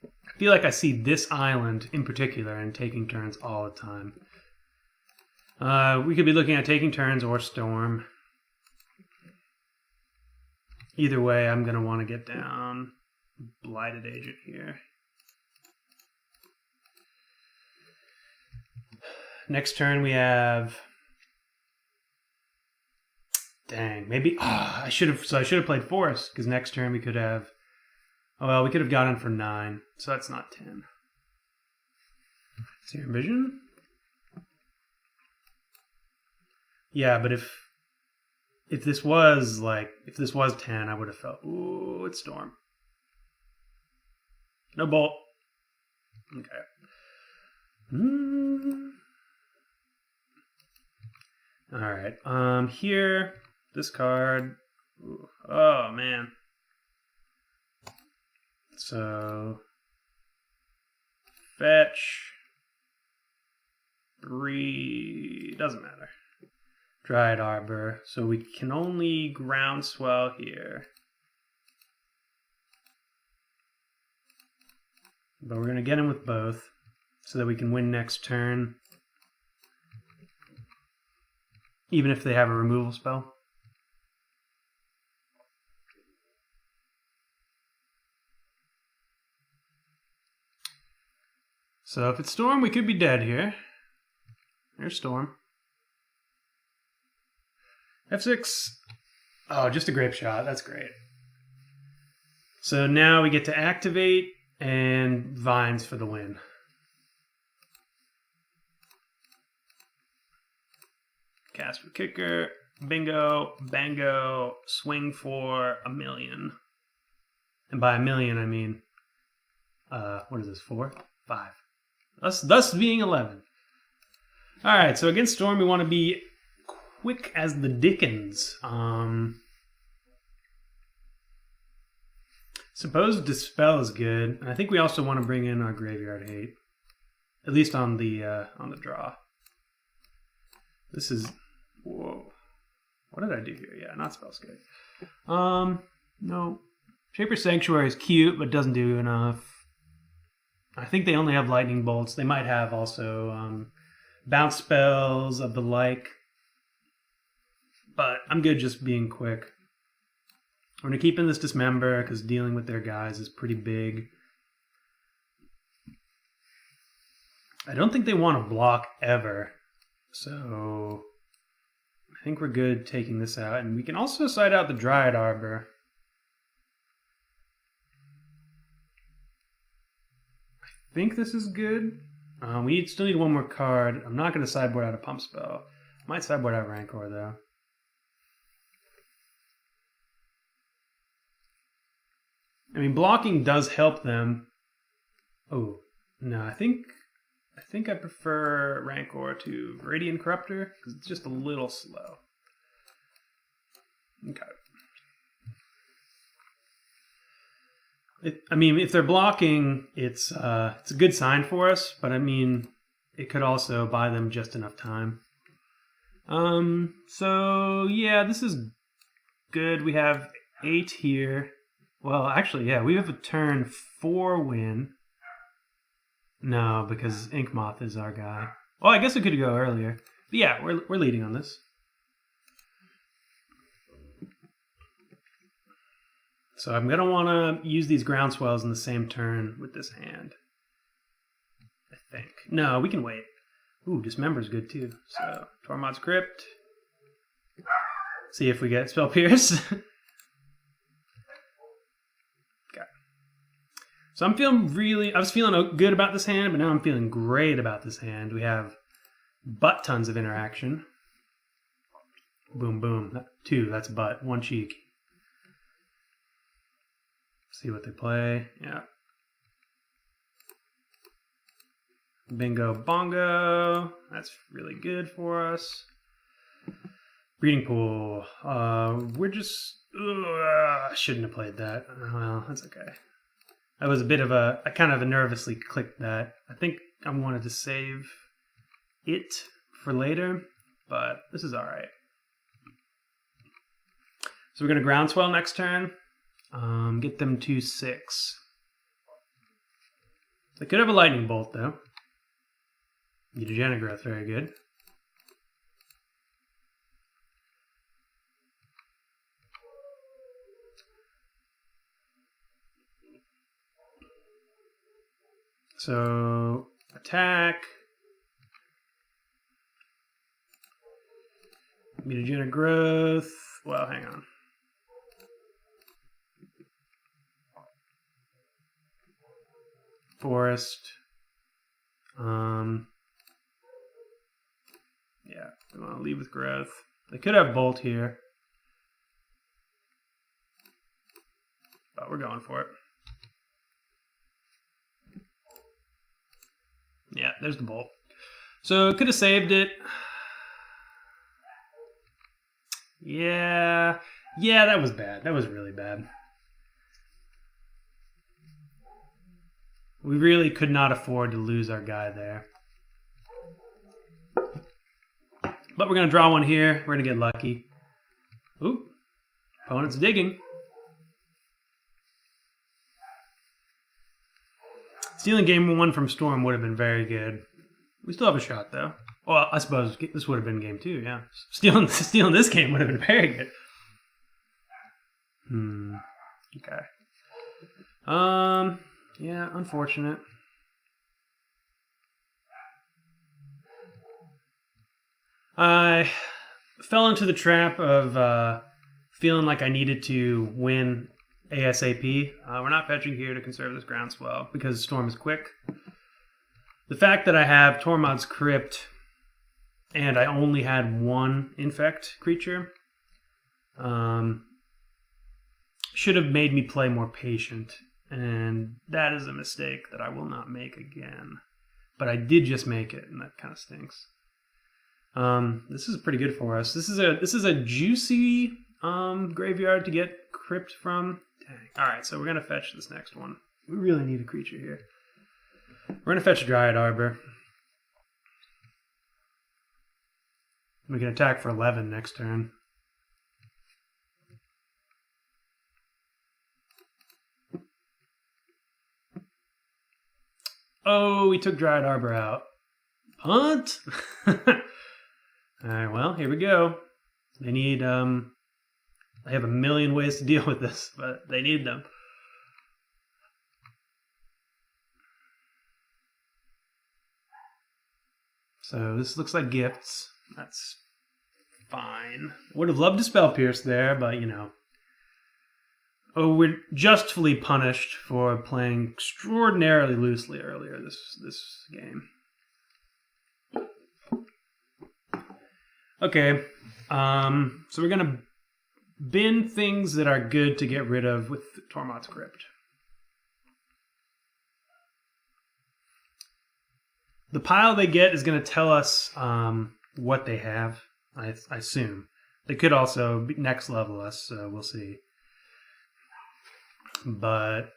I feel like I see this island in particular and taking turns all the time. We could be looking at taking turns or Storm. Either way, I'm going to want to get down Blighted Agent here. Next turn we have... Dang, maybe... I should have played Forest, because next turn we could have... Oh, well, we could have gotten for 9, so that's not 10. Serum Vision? Yeah, but if this was 10, I would have felt, ooh, it's Storm. No Bolt. Okay. Alright, here, this card. Ooh, oh, man. So, fetch, 3. Doesn't matter. Dryad Arbor. So we can only Groundswell here. But we're going to get him with both so that we can win next turn. Even if they have a removal spell. So if it's Storm, we could be dead here. There's Storm. F6. Oh, just a grape shot. That's great. So now we get to activate and Vines for the win. Cast for kicker. Bingo. Bango. Swing for 1,000,000. And by 1,000,000, I mean, what is this, 4? 5. Thus being 11. Alright, so against Storm, we want to be quick as the dickens. Suppose Dispel is good. And I think we also want to bring in our Graveyard Hate. At least on the draw. This is... Whoa. What did I do here? Yeah, not Spellscape. No. Shaper's Sanctuary is cute, but doesn't do enough. I think they only have Lightning Bolts. They might have also bounce spells of the like. But I'm good just being quick. I'm going to keep in this Dismember because dealing with their guys is pretty big. I don't think they want to block ever. So I think we're good taking this out. And we can also side out the Dryad Arbor. I think this is good. We still need one more card. I'm not going to sideboard out a Pump Spell. Might sideboard out Rancor though. I mean, blocking does help them. Oh, no, I think I prefer Rancor to Radiant Corruptor because it's just a little slow. Okay. I mean, if they're blocking, it's a good sign for us, but I mean, it could also buy them just enough time. So yeah, this is good. We have 8 here. Well, actually, yeah, we have a turn 4 win. No, because Inkmoth is our guy. Oh, I guess we could go earlier. But yeah, we're leading on this. So I'm going to want to use these Groundswells in the same turn with this hand. I think. No, we can wait. Ooh, Dismember's good too. So, Tormod's Crypt. See if we get Spell Pierce. So I was feeling good about this hand, but now I'm feeling great about this hand. We have butt tons of interaction. Boom, boom. 2, that's butt. 1 cheek. See what they play. Yeah. Bingo, bongo. That's really good for us. Breeding Pool. We're just... I shouldn't have played that. Well, that's okay. That was a bit of I kind of nervously clicked that. I think I wanted to save it for later, but this is alright. So we're going to Groundswell next turn. Get them to 6. They could have a Lightning Bolt, though. Mutagenic Growth, very good. So, attack. Mutagenic Growth. Well, hang on. Forest. Yeah, we want to leave with Growth. They could have Bolt here. But we're going for it. Yeah, there's the Bolt. So could have saved it. Yeah, that was bad. That was really bad. We really could not afford to lose our guy there. But we're going to draw one here. We're going to get lucky. Ooh. Opponent's digging. Stealing game 1 from Storm would have been very good. We still have a shot, though. Well, I suppose this would have been game 2, yeah. Stealing this game would have been very good. Okay. Yeah, unfortunate. I fell into the trap of feeling like I needed to win ASAP. We're not fetching here to conserve this groundswell because Storm is quick. The fact that I have Tormod's Crypt and I only had one Infect creature should have made me play more patient, and that is a mistake that I will not make again. But I did just make it, and that kind of stinks. This is pretty good for us. This is a juicy graveyard to get Crypt from. Dang. All right, so we're gonna fetch this next one. We really need a creature here. We're gonna fetch Dryad Arbor. We can attack for 11 next turn. Oh, we took Dryad Arbor out. Punt! Alright, well, here we go. They need, they have a million ways to deal with this, but they need them. So this looks like gifts. That's fine. Would have loved to Spell Pierce there, but, you know. Oh, we're justly punished for playing extraordinarily loosely earlier this game. Okay, so we're gonna bin things that are good to get rid of with Tormod's Crypt. The pile they get is gonna tell us what they have. I assume they could also next level us, so we'll see. But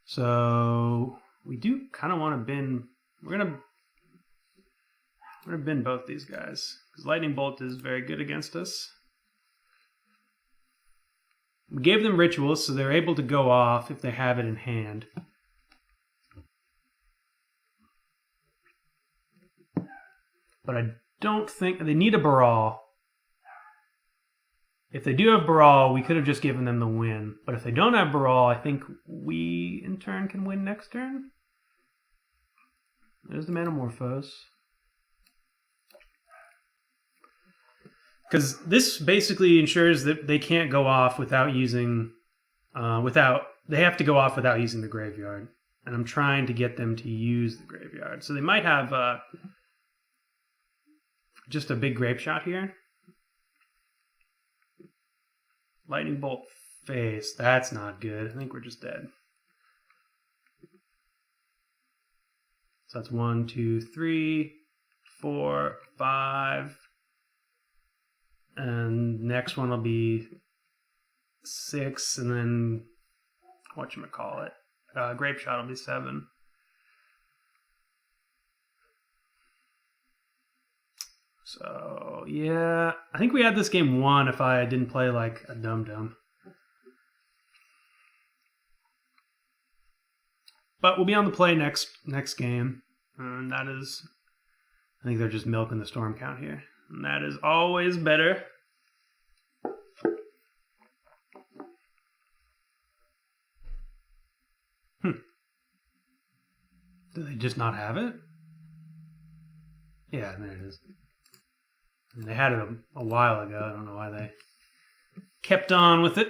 so we do kind of want to bin. We're gonna bin both these guys because Lightning Bolt is very good against us. We gave them rituals, so they're able to go off if they have it in hand. But I don't think they need a Baral. If they do have Baral, we could have just given them the win. But if they don't have Baral, I think we, in turn, can win next turn. There's the Metamorphose. Because this basically ensures that they can't go off without using... they have to go off without using the graveyard. And I'm trying to get them to use the graveyard. So they might have just a big grape shot here. Lightning Bolt face. That's not good. I think we're just dead. So that's 1, 2, 3, 4, 5. And next one will be 6. And then, whatchamacallit? Grape Shot will be 7. So, yeah. I think we had this game won if I didn't play like a dum-dum. But we'll be on the play next game. And that is... I think they're just milking the storm count here. And that is always better. Do they just not have it? Yeah, there it is. And they had it a while ago. I don't know why they kept on with it.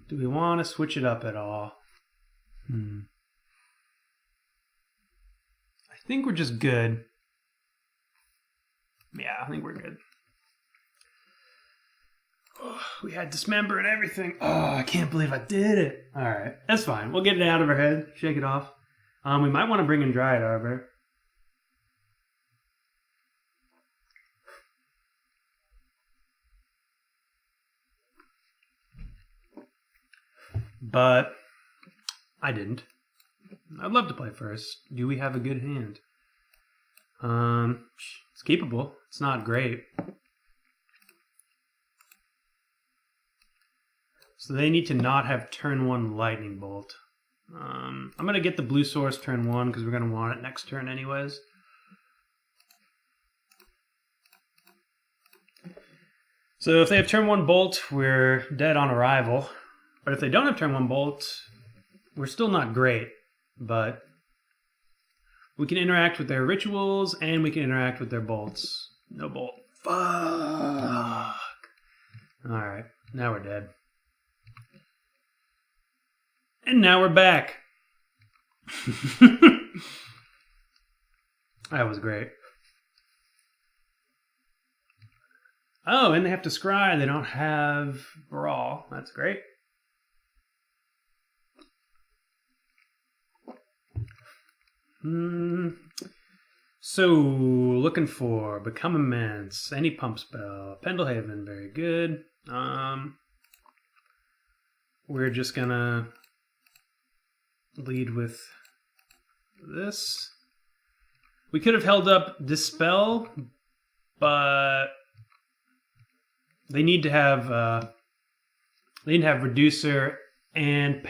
Do we want to switch it up at all? I think we're just good. Yeah, I think we're good. Oh, we had Dismember and everything. Oh, I can't believe I did it. All right, that's fine. We'll get it out of our head. Shake it off. We might want to bring in Dryad Arbor. But I didn't. I'd love to play first. Do we have a good hand? It's keepable. It's not great. So they need to not have turn 1 lightning bolt. I'm going to get the blue source turn 1 because we're going to want it next turn anyways. So if they have turn 1 bolt, we're dead on arrival. But if they don't have turn 1 bolt, we're still not great. But we can interact with their rituals and we can interact with their bolts. No bolt. Fuck. Alright, now we're dead. And now we're back. That was great. Oh, and they have to scry. They don't have brawl. That's great. So, looking for Become Immense, any pump spell, Pendlehaven, very good. We're just gonna lead with this. We could have held up Dispel, but they need to have Reducer and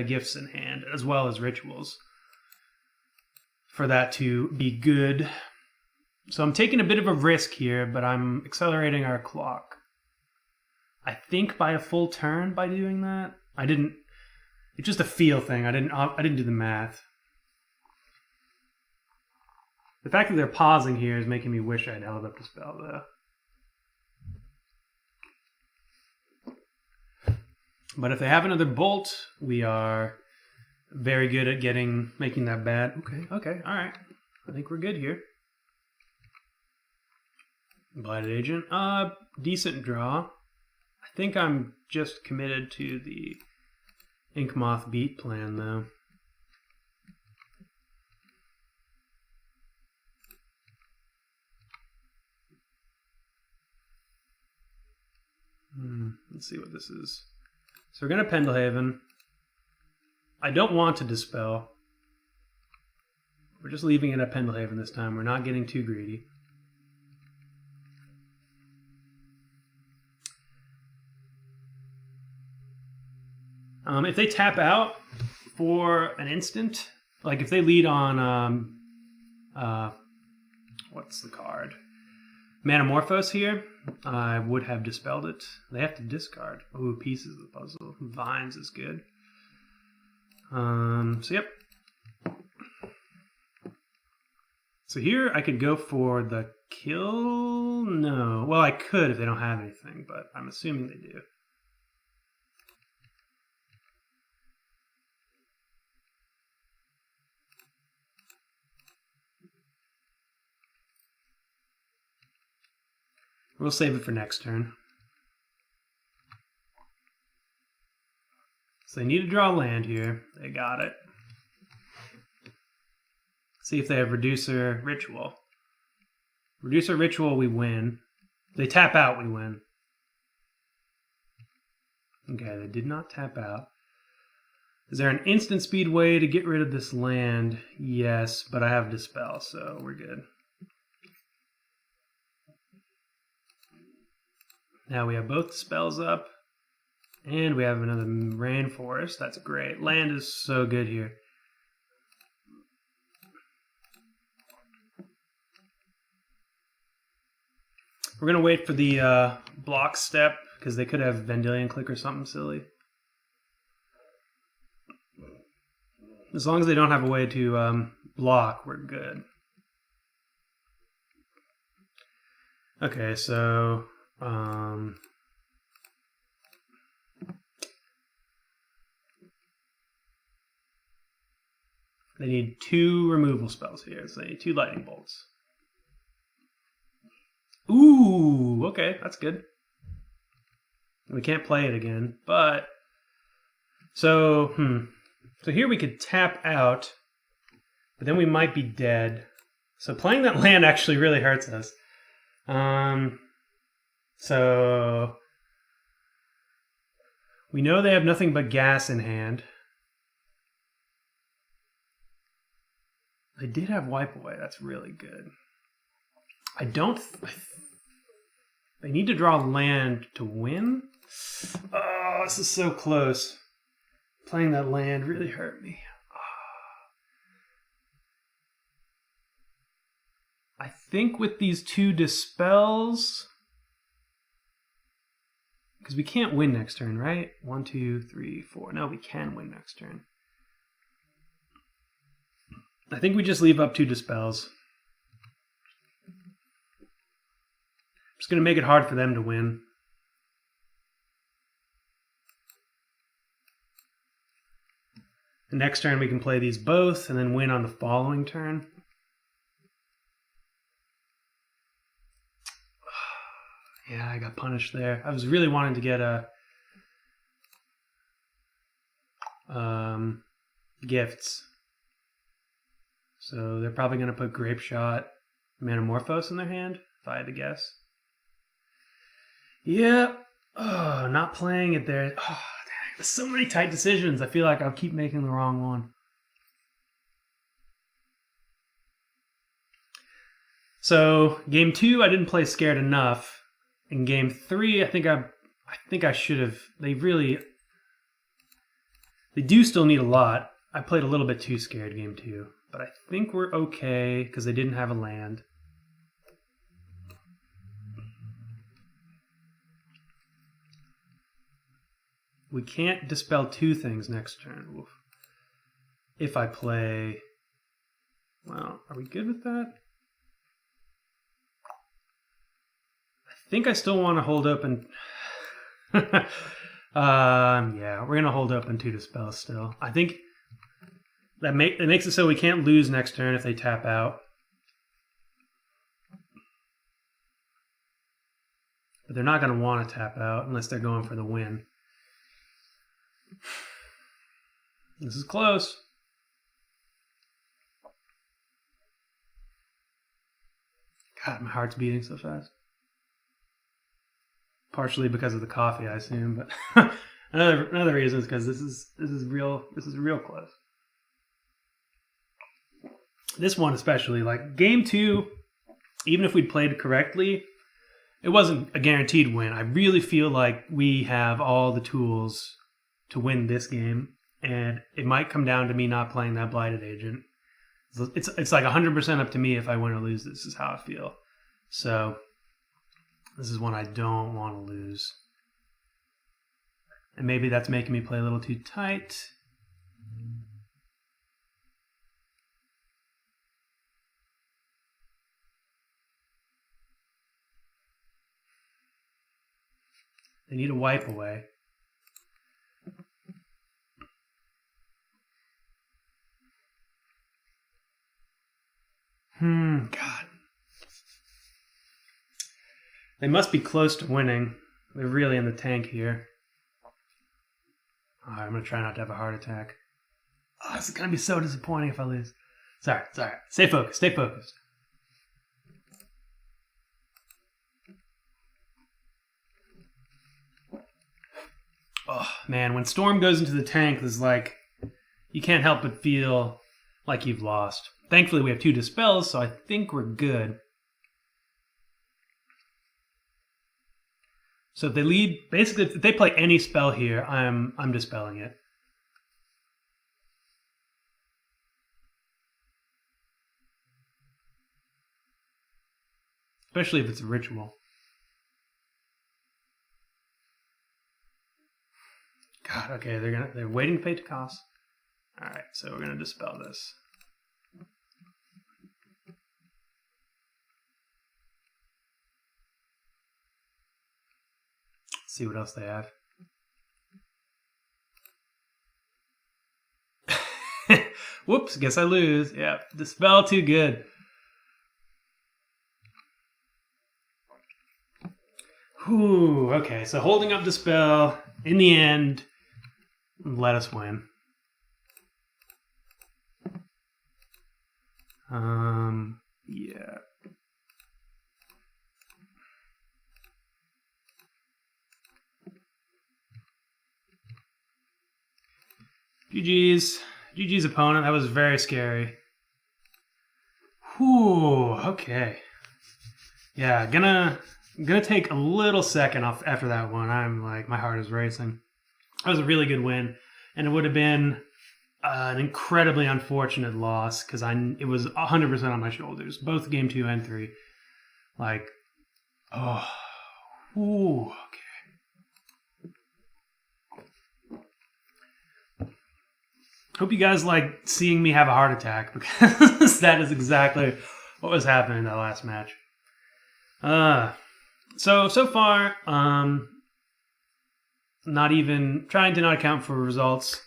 Gifts in hand, as well as Rituals, for that to be good. So I'm taking a bit of a risk here, but I'm accelerating our clock. I think by a full turn by doing that. I didn't. It's just a feel thing. I didn't do the math. The fact that they're pausing here is making me wish I'd held up the spell, though. But if they have another bolt, we are very good at making that bad. Okay, all right. I think we're good here. Blighted Agent. Decent draw. I think I'm just committed to the Inkmoth beat plan, though. Let's see what this is. So we're going to Pendlehaven. I don't want to Dispel. We're just leaving it at Pendlehaven this time. We're not getting too greedy. If they tap out for an instant, like if they lead on, what's the card? Manamorphose here, I would have dispelled it. They have to discard. Ooh, Pieces of the Puzzle. Vines is good. So yep. So here I could go for the kill. No. Well, I could if they don't have anything, but I'm assuming they do. We'll save it for next turn. So they need to draw land here. They got it. See if they have Reducer Ritual. Reducer Ritual, we win. They tap out, we win. Okay, they did not tap out. Is there an instant speed way to get rid of this land? Yes, but I have Dispel, so we're good. Now we have both spells up, and we have another Rainforest. That's great. Land is so good here. We're going to wait for the block step, because they could have Vendilion Click or something silly. As long as they don't have a way to block, we're good. Okay, so... they need 2 removal spells here, so they need 2 lightning bolts. Ooh, okay, that's good. We can't play it again, but... So here we could tap out, but then we might be dead. So playing that land actually really hurts us. So we know they have nothing but gas in hand. They did have Wipe Away. That's really good. I don't... They need to draw land to win? Oh, this is so close. Playing that land really hurt me. I think with these 2 dispels... Because we can't win next turn, right? 1, 2, 3, 4. No, we can win next turn. I think we just leave up 2 dispels. Just going to make it hard for them to win. The next turn we can play these both and then win on the following turn. Yeah, I got punished there. I was really wanting to get a gifts. So they're probably going to put Grape Shot, Manamorphose in their hand, if I had to guess. Yeah. Oh, not playing it there. Oh, dang. There's so many tight decisions. I feel like I'll keep making the wrong one. So game 2, I didn't play scared enough. In game 3, I think I should have. They do still need a lot. I played a little bit too scared game 2, but I think we're okay because they didn't have a land. We can't dispel 2 things next turn. Oof. If I play, well, are we good with that? I think I still want to hold open. Yeah, we're gonna hold open 2 dispels still. I think that it makes it so we can't lose next turn if they tap out. But they're not gonna want to tap out unless they're going for the win. This is close. God, my heart's beating so fast. Partially because of the coffee, I assume, but another reason is because this is real close. This one especially, like game 2, even if we'd played correctly, it wasn't a guaranteed win. I really feel like we have all the tools to win this game, and it might come down to me not playing that Blighted Agent. It's like 100% up to me if I win or lose. This is how I feel. So this is one I don't want to lose. And maybe that's making me play a little too tight. They need a Wipe Away. God. They must be close to winning. They're really in the tank here. All right, I'm going to try not to have a heart attack. Oh, this is going to be so disappointing if I lose. Sorry. Stay focused. Oh, man, when Storm goes into the tank, there's like, you can't help but feel like you've lost. Thankfully, we have 2 dispels, so I think we're good. So if they lead, basically, if they play any spell here, I'm dispelling it. Especially if it's a ritual. God, okay, they're waiting to pay to cost. All right, so we're gonna dispel this. Let's see what else they have. Whoops, guess I lose. Yeah, dispel too good. Whew, okay, so holding up dispel in the end let us win. Yeah. GG's opponent. That was very scary. okay. Yeah, gonna take a little second off after that one. I'm like, my heart is racing. That was a really good win, and it would have been an incredibly unfortunate loss because it was 100% on my shoulders, both game 2 and 3. Like, okay. Hope you guys like seeing me have a heart attack because that is exactly what was happening in that last match. So far, not even trying to not account for results,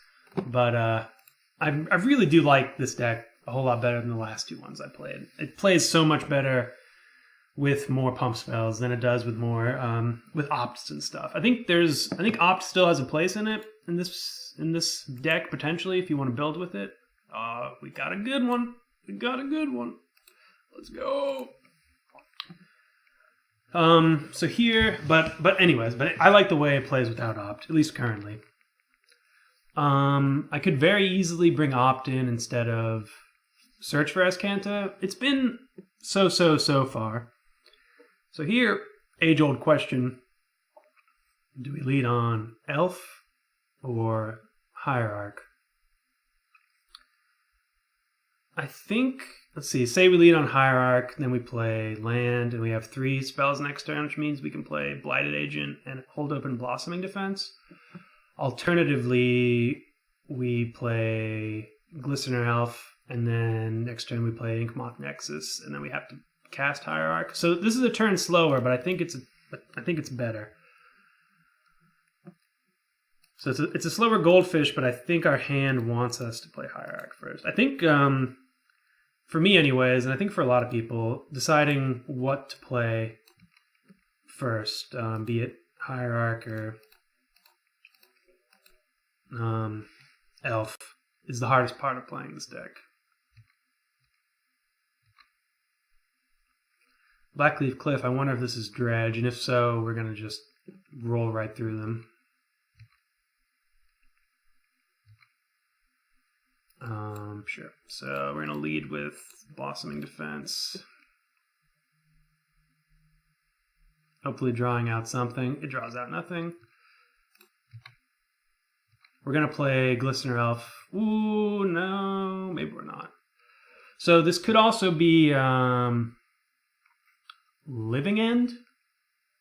but I really do like this deck a whole lot better than the last 2 ones I played. It plays so much better with more pump spells than it does with more with opts and stuff. I think opt still has a place in it in this deck potentially if you want to build with it. We got a good one. Let's go. So here, but I like the way it plays without opt, at least currently. I could very easily bring opt in instead of search for Azcanta. It's been so far. So here, age-old question: do we lead on Elf or Hierarch? I think, let's see, say we lead on Hierarch, then we play land, and we have 3 spells next turn, which means we can play Blighted Agent and Hold Open Blossoming Defense. Alternatively, we play Glistener Elf, and then next turn we play Inkmoth Nexus, and then we have to cast Hierarch. So this is a turn slower, but I think it's better. So it's a slower Goldfish, but I think our hand wants us to play Hierarch first. I think, for me anyways, and I think for a lot of people, deciding what to play first, be it Hierarch or Elf, is the hardest part of playing this deck. Blackleaf Cliff, I wonder if this is Dredge, and if so, we're going to just roll right through them. Sure. So we're going to lead with Blossoming Defense. Hopefully drawing out something. It draws out nothing. We're going to play Glistener Elf. Ooh, no. Maybe we're not. So this could also be Living End,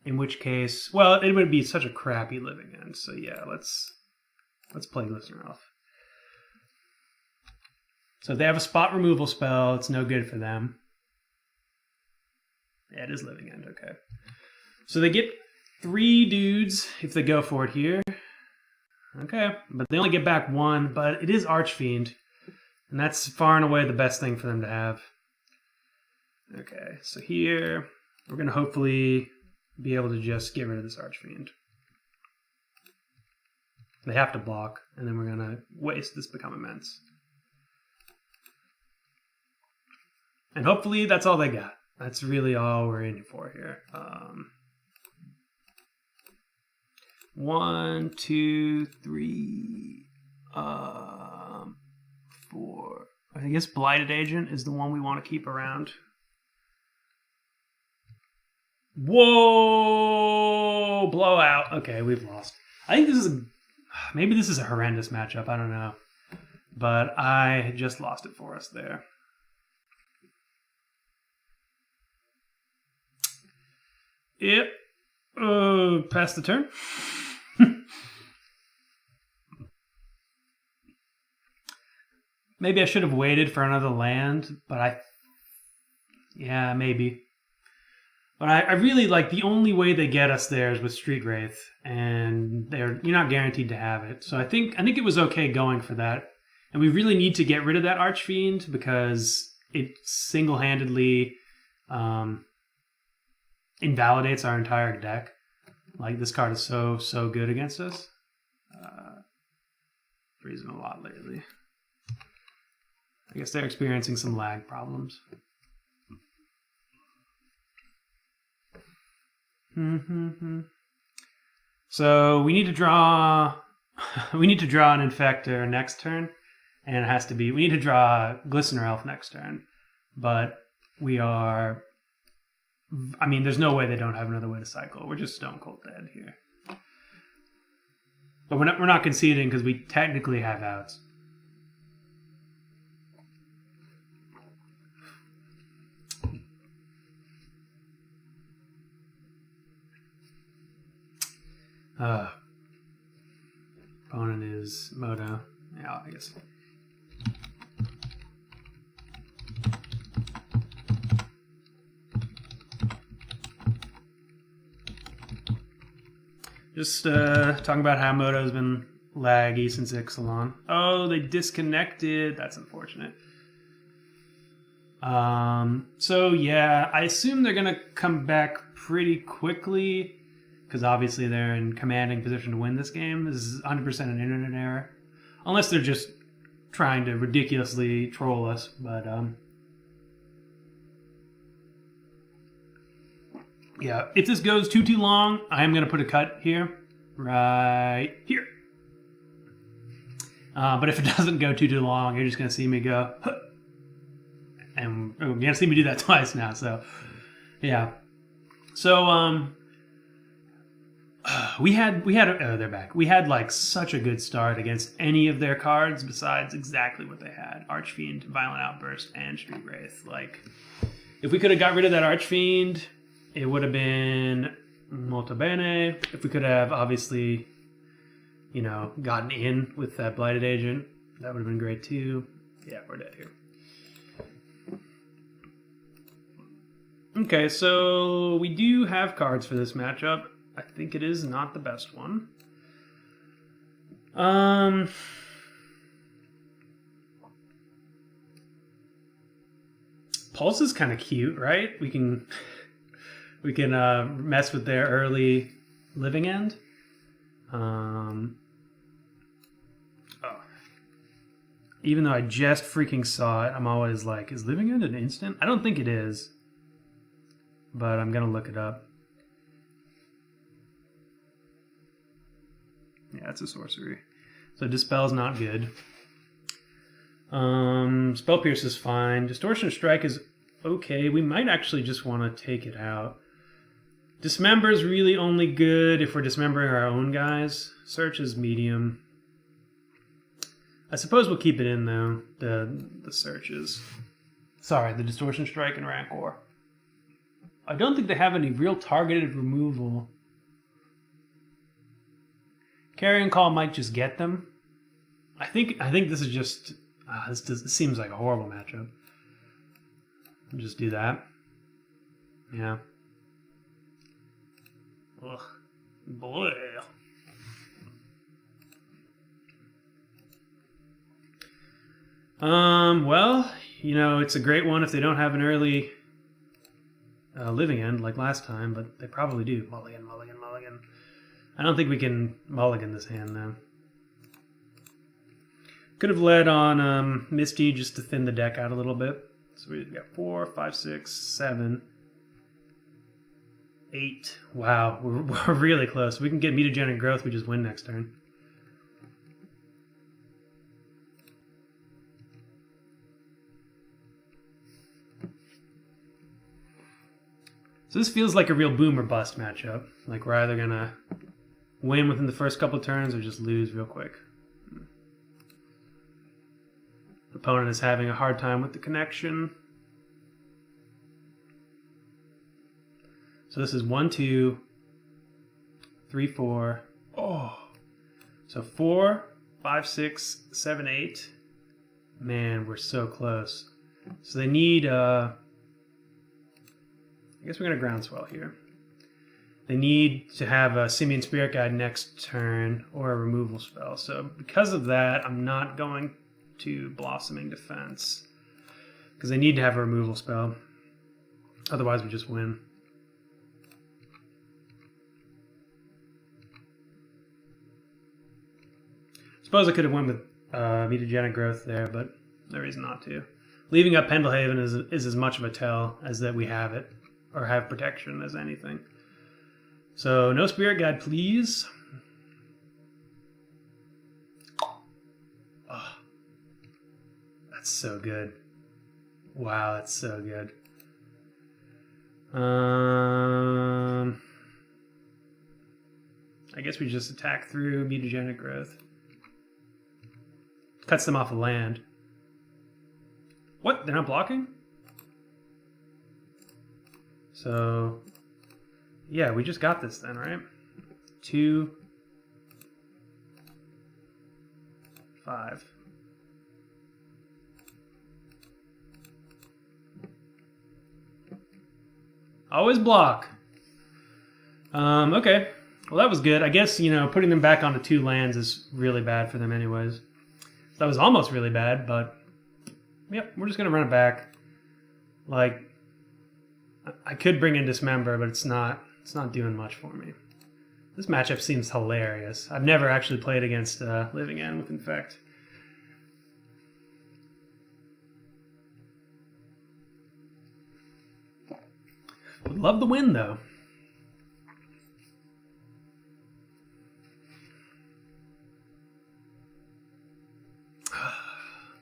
in which case, well, it would be such a crappy Living End. So yeah, let's play Glistener Elf. So if they have a spot removal spell, it's no good for them. Yeah, it is Living End, okay. So they get 3 dudes if they go for it here. Okay, but they only get back 1, but it is Archfiend. And that's far and away the best thing for them to have. Okay, so here, we're going to hopefully be able to just get rid of this Archfiend. They have to block, and then we're going to waste this Become Immense. And hopefully that's all they got. That's really all we're in for here. 1, 2, 3, 4. I guess Blighted Agent is the one we want to keep around. Whoa! Blowout. Okay, we've lost. I think maybe this is a horrendous matchup. I don't know. But I just lost it for us there. Yep. Pass the turn. Maybe I should have waited for another land, but yeah, maybe. But I really like the only way they get us there is with Street Wraith, and you're not guaranteed to have it. So I think it was okay going for that, and we really need to get rid of that Archfiend because it single-handedly invalidates our entire deck. Like, this card is so good against us. Freezing a lot lately. I guess they're experiencing some lag problems. So we need to draw an Infector next turn, and it has to be, we need to draw Glistener Elf next turn. But we are... I mean, there's no way they don't have another way to cycle. We're just stone cold dead here. But we're not conceding because we technically have outs. Opponent is Moto. Yeah, I guess. Just talking about how Moto's been laggy since Ixalan. Oh, they disconnected. That's unfortunate. So yeah, I assume they're gonna come back pretty quickly because obviously they're in commanding position to win this game. This is 100% an internet error, unless they're just trying to ridiculously troll us. But yeah, if this goes too long, I am gonna put a cut here, right here. But if it doesn't go too long, you're just gonna see me go. Huh. And you're gonna see me do that twice now. So, yeah. So we had oh, they're back. We had like such a good start against any of their cards besides exactly what they had: Archfiend, Violent Outburst, and Street Wraith. Like, if we could have got rid of that Archfiend, it would have been molto bene. If we could have obviously, you know, gotten in with that Blighted Agent, that would have been great too. Yeah, we're dead here. Okay, so we do have cards for this matchup. I think it is not the best one. Pulse is kind of cute, right? We can mess with their early living end. Oh. Even though I just freaking saw it, I'm always like, is living end an instant? I don't think it is. But I'm going to look it up. Yeah, it's a sorcery. So Dispel's not good. Spell Pierce is fine. Distortion Strike is okay. We might actually just want to take it out. Dismember is really only good if we're dismembering our own guys. Search is medium. I suppose we'll keep it in, though, the searches. Sorry, the Distortion Strike and Rancor. I don't think they have any real targeted removal. Carrion Call might just get them. I think this is just... this seems like a horrible matchup. I'll just do that. Yeah. Ugh. Boy. Well, you know, it's a great one if they don't have an early living end like last time, but they probably do. Mulligan, mulligan, mulligan. I don't think we can mulligan this hand, though. Could have led on Misty just to thin the deck out a little bit. So we've got 4, 5, 6, 7, 8. Wow, we're really close. We can get Mutagenic Growth, we just win next turn. So this feels like a real boom or bust matchup. Like we're either gonna win within the first couple turns or just lose real quick. The opponent is having a hard time with the connection. So this is 1, 2, 3, 4. Oh, so 4, 5, 6, 7, 8. Man, we're so close. So they need. I guess we're going to Groundswell here. They need to have a Simian Spirit Guide next turn or a removal spell. So because of that, I'm not going to Blossoming Defense because they need to have a removal spell. Otherwise, we just win. Suppose I could have went with Mutagenic Growth there, but there is not to. Leaving up Pendelhaven is as much of a tell as that we have it. Or have protection as anything. So no Spirit Guide, please. Oh, that's so good. Wow, that's so good. I guess we just attack through mutagenic growth. Cuts them off the land. What? They're not blocking? So, yeah, we just got this then, right? 2, 5. Always block. Okay. Well, that was good. I guess, you know, putting them back onto 2 lands is really bad for them anyways. That was almost really bad, but yep, we're just going to run it back. Like, I could bring in Dismember, but it's not doing much for me. This matchup seems hilarious. I've never actually played against Living End with Infect. Would love the win, though.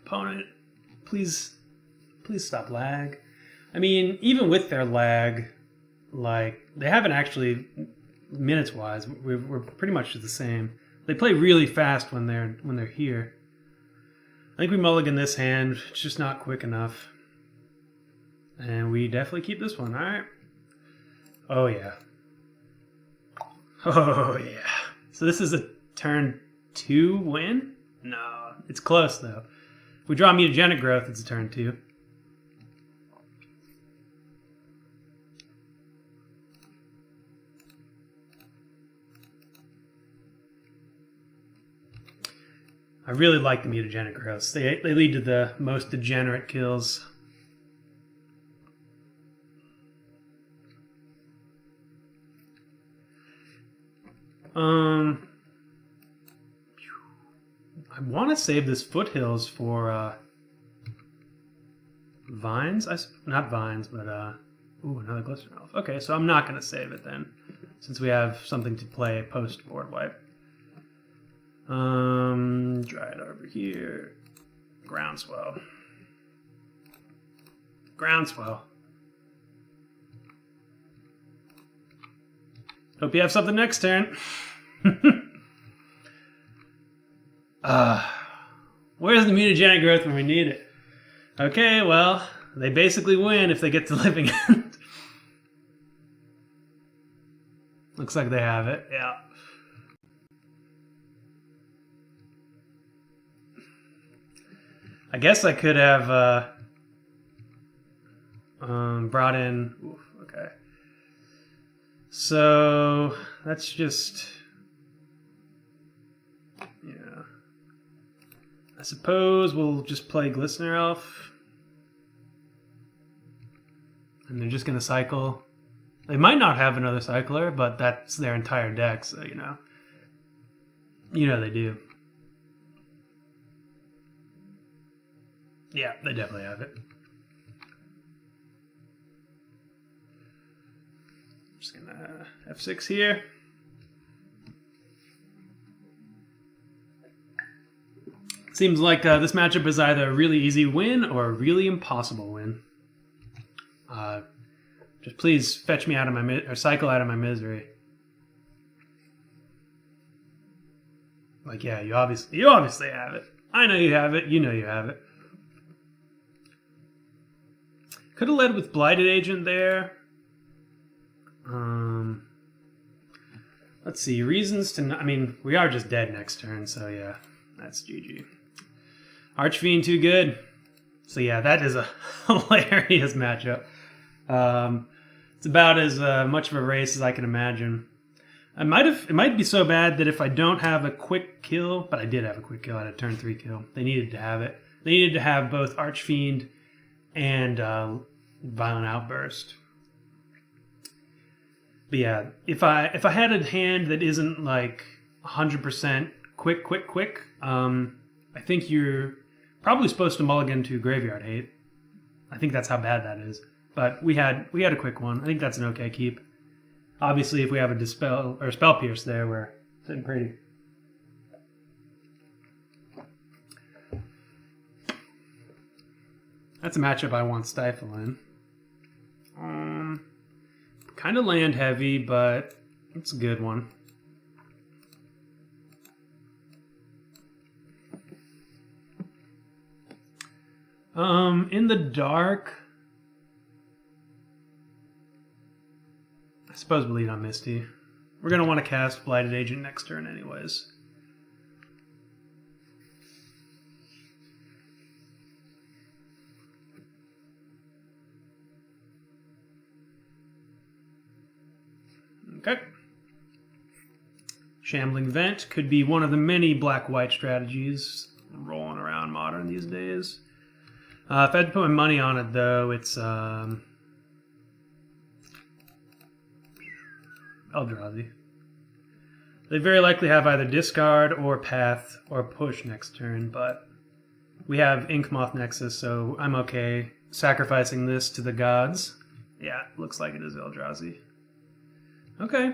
Opponent, please stop lag. I mean, even with their lag, like, they haven't actually, minutes-wise, we're pretty much the same. They play really fast when they're here. I think we mulligan this hand. It's just not quick enough. And we definitely keep this one, alright? Oh, yeah. Oh, yeah. So this is a turn 2 win? No, it's close, though. If we draw mutagenic growth, it's a turn 2. I really like the mutagenic growths. They lead to the most degenerate kills. I want to save this Foothills for Vines. Not Vines, but ooh, another Glistener Elf. Okay, so I'm not going to save it then, since we have something to play post board wipe. Dryad Arbor here. Groundswell. Groundswell. Hope you have something next turn. Where's the mutagenic growth when we need it? Okay, well, they basically win if they get to Living End. Looks like they have it, yeah. I guess I could have brought in... Oof, okay. So, that's just... Yeah. I suppose we'll just play Glistener Elf. And they're just going to cycle. They might not have another cycler, but that's their entire deck, so, you know. You know they do. Yeah, they definitely have it. Just gonna F6 here. Seems like this matchup is either a really easy win or a really impossible win. Just please fetch me out of my or cycle out of my misery. Like, yeah, you obviously have it. I know you have it. You know you have it. Could have led with Blighted Agent there. Let's see. Reasons to... I mean, we are just dead next turn, so yeah. That's GG. Archfiend too good. So yeah, that is a hilarious matchup. It's about as much of a race as I can imagine. It might be so bad that if I don't have a quick kill... But I did have a quick kill. I had a turn 3 kill. They needed to have it. They needed to have both Archfiend and Violent Outburst. But yeah, if I had a hand that isn't like 100% quick, I think you're probably supposed to mulligan to Graveyard Hate. I think that's how bad that is. But we had a quick one. I think that's an okay keep. Obviously, if we have a Dispel or Spell Pierce there, we're sitting pretty. That's a matchup I want Stifle in. Kind of land heavy, but it's a good one. In the dark, I suppose we'll lead on Misty. We're going to want to cast Blighted Agent next turn anyways. Okay. Shambling Vent could be one of the many black-white strategies rolling around Modern these days. If I had to put my money on it, though, it's Eldrazi. They very likely have either discard or path or push next turn, but we have Inkmoth Nexus, so I'm okay sacrificing this to the gods. Yeah, looks like it is Eldrazi. Okay.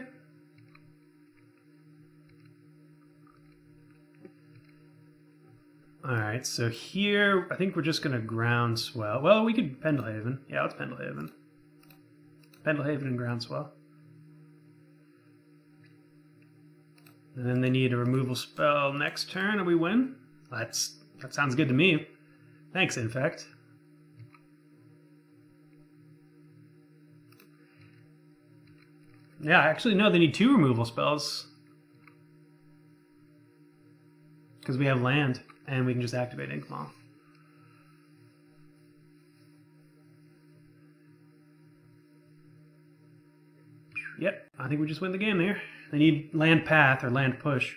Alright, so here, I think we're just going to Groundswell. Well, we could Pendelhaven. Yeah, let's Pendelhaven. Pendelhaven and Groundswell. And then they need a removal spell next turn, and we win. That sounds good to me. Thanks, Infect. Yeah, actually, no, they need 2 removal spells. Because we have land, and we can just activate Inkmoth. Yep, I think we just win the game here. They need land path or land push.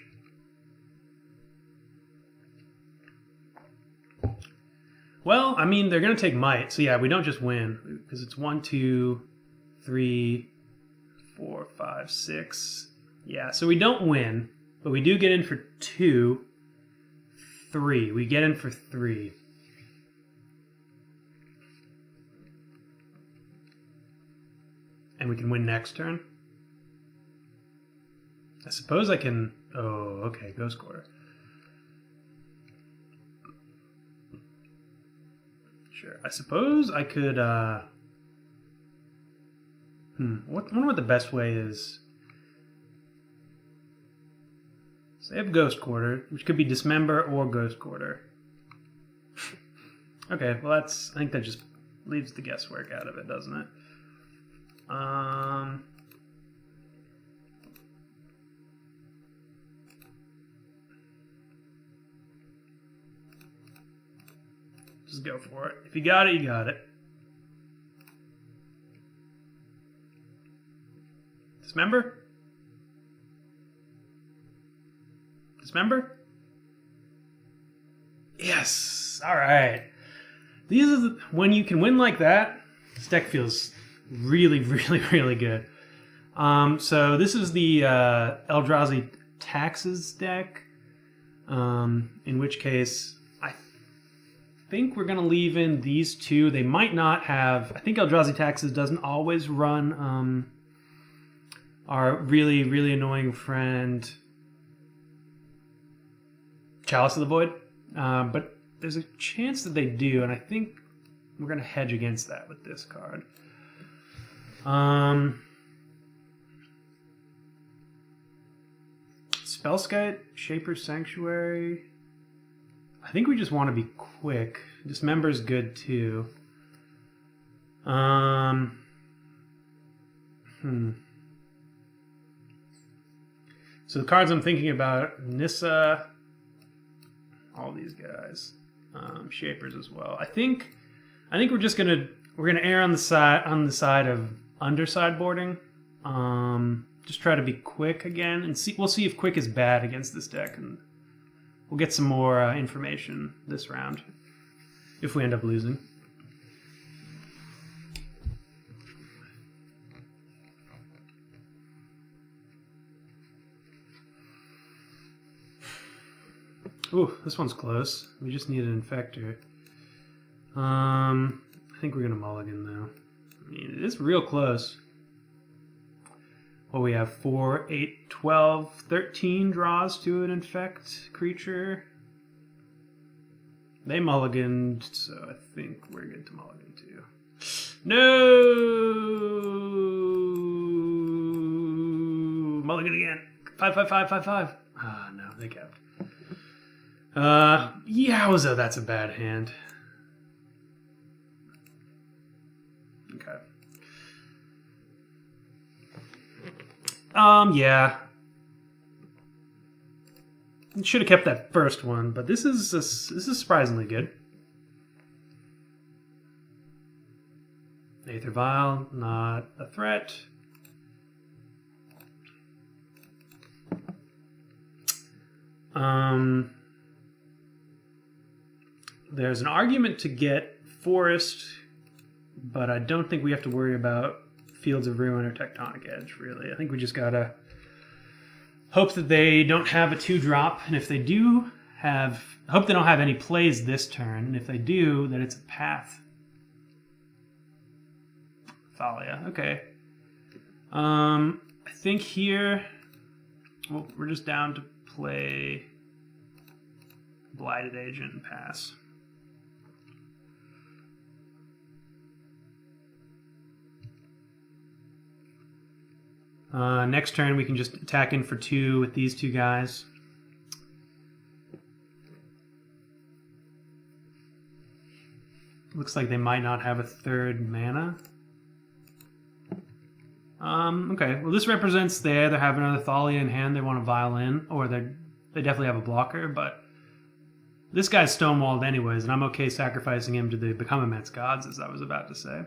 Well, I mean, they're going to take might, so yeah, we don't just win. Because it's 1, 2, 3, 4, 5, 6. Yeah, so we don't win, but we do get in for 2, 3. We get in for 3. And we can win next turn. I suppose I can... Oh, okay, Ghost Quarter. Sure, I suppose I could... I wonder what the best way is. So I have Ghost Quarter, which could be Dismember or Ghost Quarter. Okay, well I think that just leaves the guesswork out of it, doesn't it? Just go for it. If you got it, you got it. Dismember? Dismember? Yes! Alright. These are when you can win like that, this deck feels really, really, really good. So this is the Eldrazi Taxes deck, in which case I think we're going to leave in these 2. They might not have... I think Eldrazi Taxes doesn't always run our really, really annoying friend Chalice of the Void, but there's a chance that they do, and I think we're going to hedge against that with this card. Spellskite, Shaper's Sanctuary. I think we just want to be quick. Dismember's good too. So the cards I'm thinking about: Nissa, all these guys, Shapers as well. I think we're just gonna err on the side of underside boarding. Just try to be quick again, and we'll see if quick is bad against this deck, and we'll get some more information this round if we end up losing. Ooh, this one's close. We just need an Infector. I think we're gonna mulligan though. I mean, it is real close. Well, we have 4, 8, 12, 13 draws to an Infect creature. They mulliganed, so I think we're good to mulligan too. No! mulligan again. 5, 5, 5, 5, 5. Ah, no, they kept. Yowza, that's a bad hand. Okay. Yeah. Should have kept that first one, but this is surprisingly good. Aether Vial, not a threat. There's an argument to get Forest, but I don't think we have to worry about Fields of Ruin or Tectonic Edge, really. I think we just gotta hope that they don't have a 2-drop, and if they do have... I hope they don't have any plays this turn, and if they do, then it's a Path. Thalia, okay. I think here... Well, we're just down to play Blighted Agent and pass. Next turn we can just attack in for 2 with these 2 guys. Looks like they might not have a 3rd mana. Okay, well this represents they either have another Thalia in hand, they want a Violin, or they definitely have a blocker, but this guy's stonewalled anyways, and I'm okay sacrificing him to the Become Immense Gods, as I was about to say.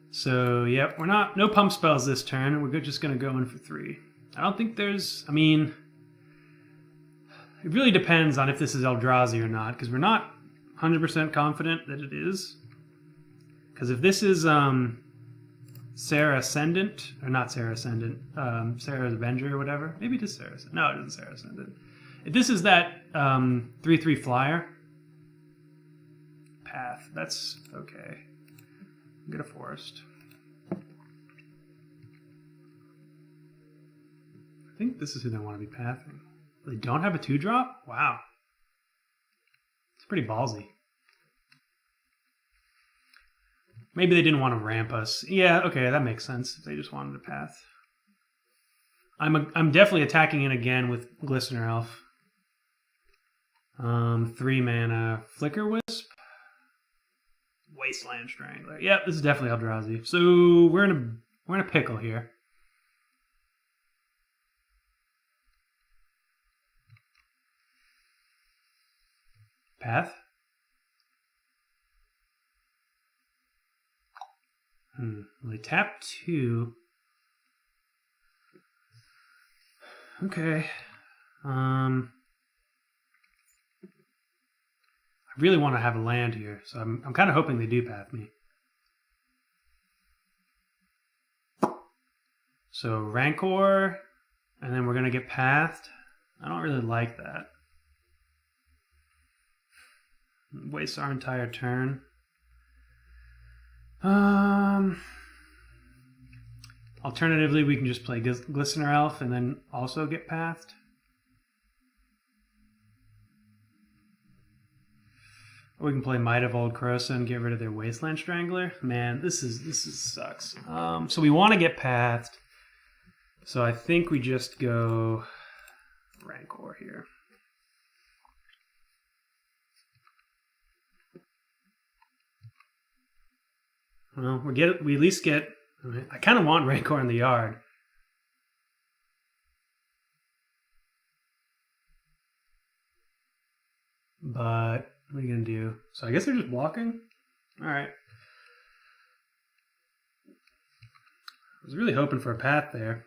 So, yep, no pump spells this turn, and we're just going to go in for 3. I don't think there's, I mean, it really depends on if this is Eldrazi or not, because we're not 100% confident that it is. Because if this is Sarah Ascendant, or not Sarah Ascendant, Sarah's Avenger or whatever, maybe it is Sarah Ascendant. No, it isn't Sarah Ascendant. If this is that 3/3 flyer, Path, that's okay. Get a Forest. I think this is who they want to be pathing. They don't have a 2-drop? Wow. It's pretty ballsy. Maybe they didn't want to ramp us. Yeah, okay, that makes sense. If they just wanted to path. I'm definitely attacking it again with Glistener Elf. 3 mana Flicker Wisp. Wasteland Strangler. Yeah, this is definitely Eldrazi. So we're in a pickle here. Path. Well, they tap 2. Okay. I really want to have a land here, so I'm kind of hoping they do path me. So Rancor, and then we're going to get pathed. I don't really like that. Waste our entire turn. Alternatively, we can just play Glistener Elf and then also get pathed. Or we can play Might of Old Krosa and get rid of their Wasteland Strangler. Man, this sucks. So we want to get pathed. So I think we just go Rancor here. Well, we at least get. I kind of want Rancor in the yard. But what are you gonna do? So I guess they're just blocking? Alright. I was really hoping for a path there.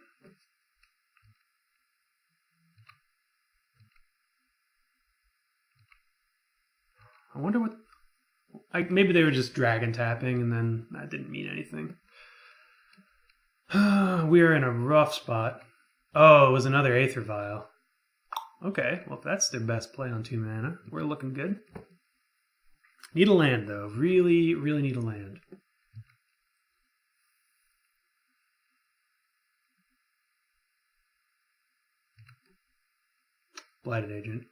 I wonder what... maybe they were just dragon tapping and then that didn't mean anything. We are in a rough spot. Oh, it was another Aether Vial. Okay, well if that's their best play on 2 mana, we're looking good. Need a land though. Really, really need a land. Blighted Agent.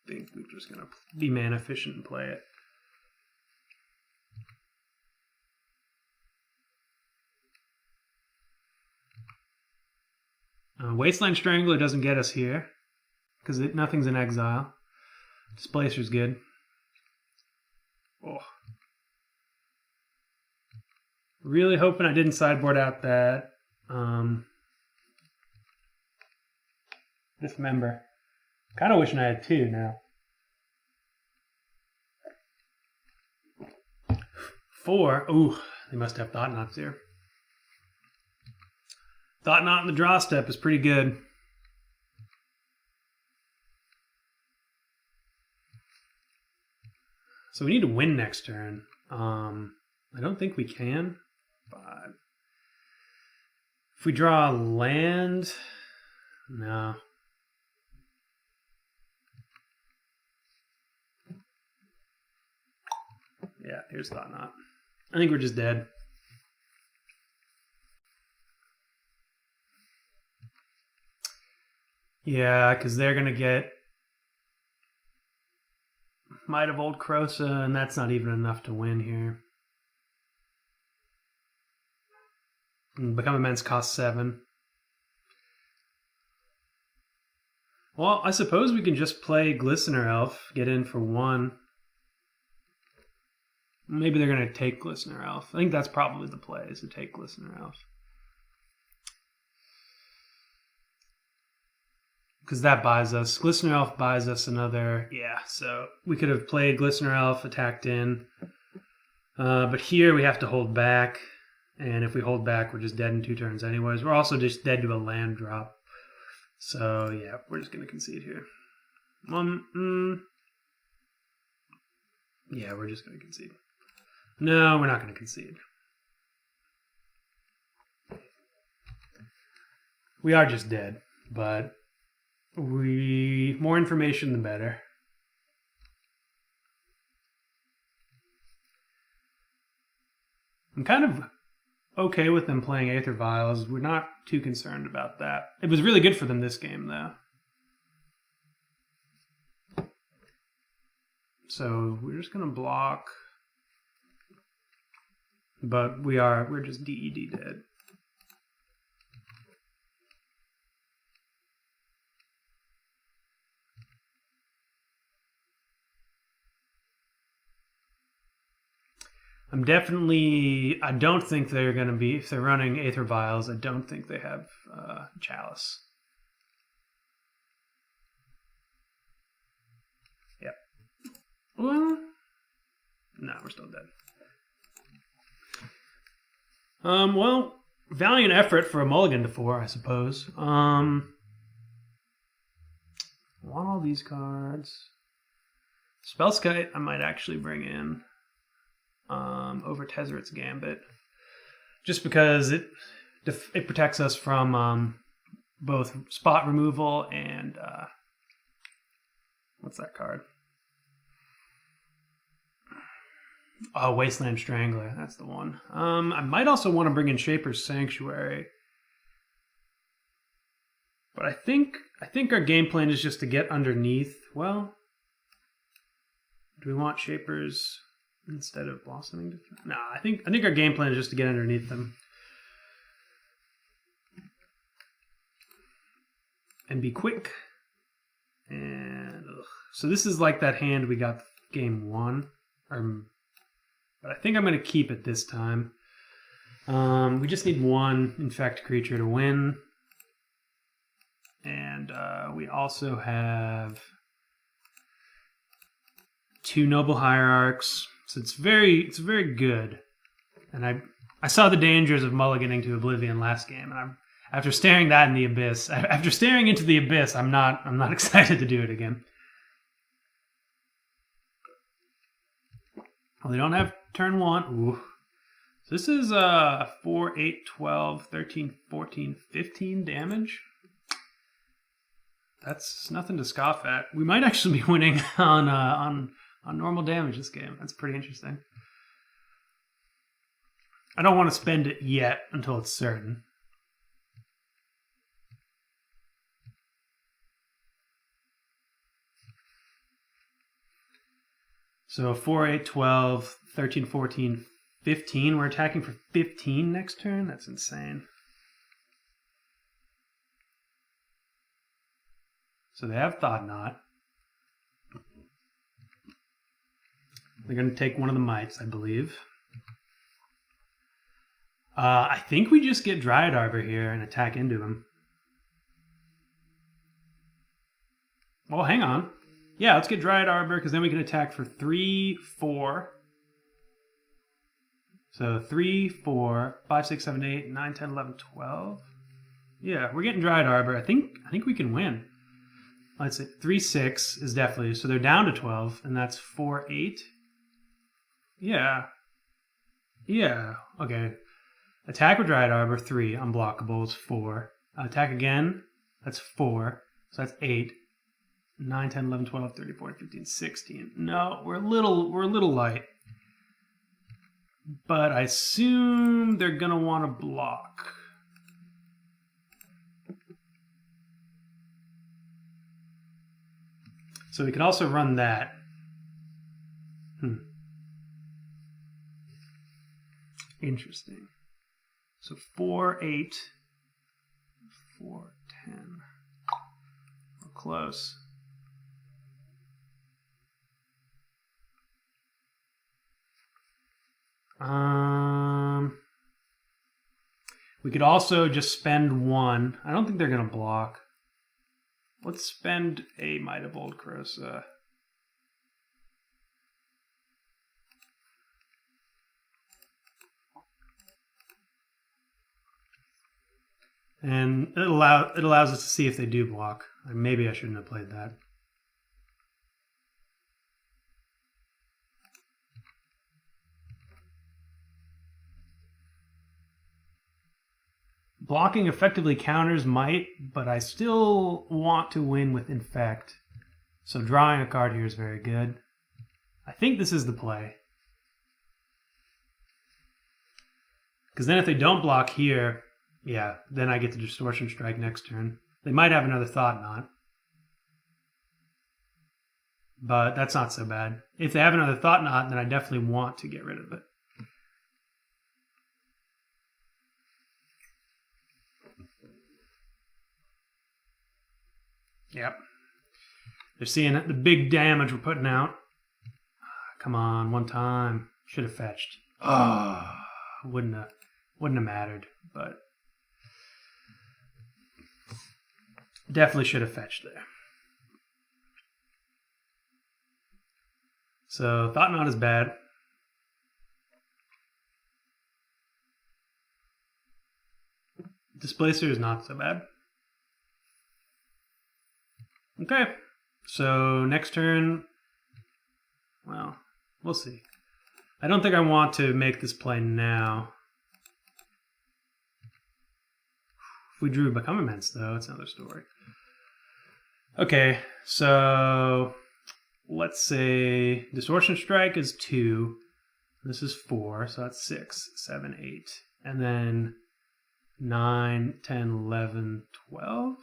I think we're just going to be mana efficient and play it. Wasteland Strangler doesn't get us here because nothing's in exile. Displacer's good. Oh. Really hoping I didn't sideboard out that Dismember. Kind of wishing I had 2 now. 4. Ooh, they must have Thought Knots here. Thought Knot in the draw step is pretty good. So we need to win next turn. I don't think we can, but if we draw a land, no. Yeah, here's Thought Knot. I think we're just dead. Yeah, because they're going to get Might of Old Krosa, and that's not even enough to win here. And Become Immense costs 7. Well, I suppose we can just play Glistener Elf, get in for 1. Maybe they're going to take Glistener Elf. I think that's probably the play, is to take Glistener Elf. Because that buys us. Glistener Elf buys us another... Yeah, so we could have played Glistener Elf, attacked in. But here we have to hold back. And if we hold back, we're just dead in 2 turns anyways. We're also just dead to a land drop. So, yeah, we're just going to concede here. Yeah, we're just going to concede. No, we're not going to concede. We are just dead, but more information the better. I'm kind of okay with them playing Aether Vials. We're not too concerned about that. It was really good for them this game, though. So we're just going to block. But we're just DED dead. I don't think they're going to be, if they're running Aether Vials, I don't think they have Chalice. Yep. Well, no, we're still dead. Well, valiant effort for a mulligan to 4, I suppose. Want all these cards. Spellskite I might actually bring in over Tezzeret's Gambit. Just because it protects us from both spot removal and what's that card? Oh, Wasteland Strangler. That's the one. I might also want to bring in Shaper's Sanctuary. But I think our game plan is just to get underneath. Well, do we want Shaper's instead of Blossoming? No, I think our game plan is just to get underneath them. And be quick. And so this is like that hand we got game 1. But I think I'm going to keep it this time. We just need 1 Infect creature to win. And we also have 2 Noble Hierarchs. So it's very good. And I saw the dangers of mulliganing to Oblivion last game, and after staring into the abyss, I'm not excited to do it again. Well, they don't have turn 1. Ooh. So this is 4, 8, 12, 13, 14, 15 damage. That's nothing to scoff at. We might actually be winning on normal damage this game. That's pretty interesting. I don't want to spend it yet until it's certain. So 4, 8, 12, 13, 14, 15. We're attacking for 15 next turn? That's insane. So they have Thought Knot. They're going to take one of the mites, I believe. I think we just get Dryad Arbor here and attack into him. Well, hang on. Yeah, let's get Dryad Arbor because then we can attack for 3, 4. So 3, 4, 5, 6, 7, 8, 9, 10, 11, 12. Yeah, we're getting Dryad Arbor. I think we can win. Let's see. 3, 6 is definitely. So they're down to 12, and that's 4, 8. Yeah. Yeah. Okay. Attack with Dryad Arbor, 3. Unblockable is 4. Attack again. That's 4. So that's 8. 9, 10, 11, 12, 13, 14, 15, 16. No, we're a little light. But I assume they're going to want to block. So we could also run that. Interesting. So 4, 8, 4, 10. We're close. We could also just spend 1. I don't think they're going to block. Let's spend a Might of Old Krosa. And it allows us to see if they do block. Maybe I shouldn't have played that. Blocking effectively counters Might, but I still want to win with Infect. So drawing a card here is very good. I think this is the play. Because then if they don't block here, yeah, then I get the Distortion Strike next turn. They might have another Thought Knot. But that's not so bad. If they have another Thought Knot, then I definitely want to get rid of it. Yep. They're seeing the big damage we're putting out. Come on, one time. Should have fetched. Wouldn't have mattered, but definitely should have fetched there. So Thought Knot is bad. Displacer is not so bad. Okay, so next turn, well, we'll see. I don't think I want to make this play now. If we drew Become Immense, though, it's another story. Okay, so let's say Distortion Strike is 2. This is 4, so that's 6, 7, 8. And then 9, 10, 11, 12.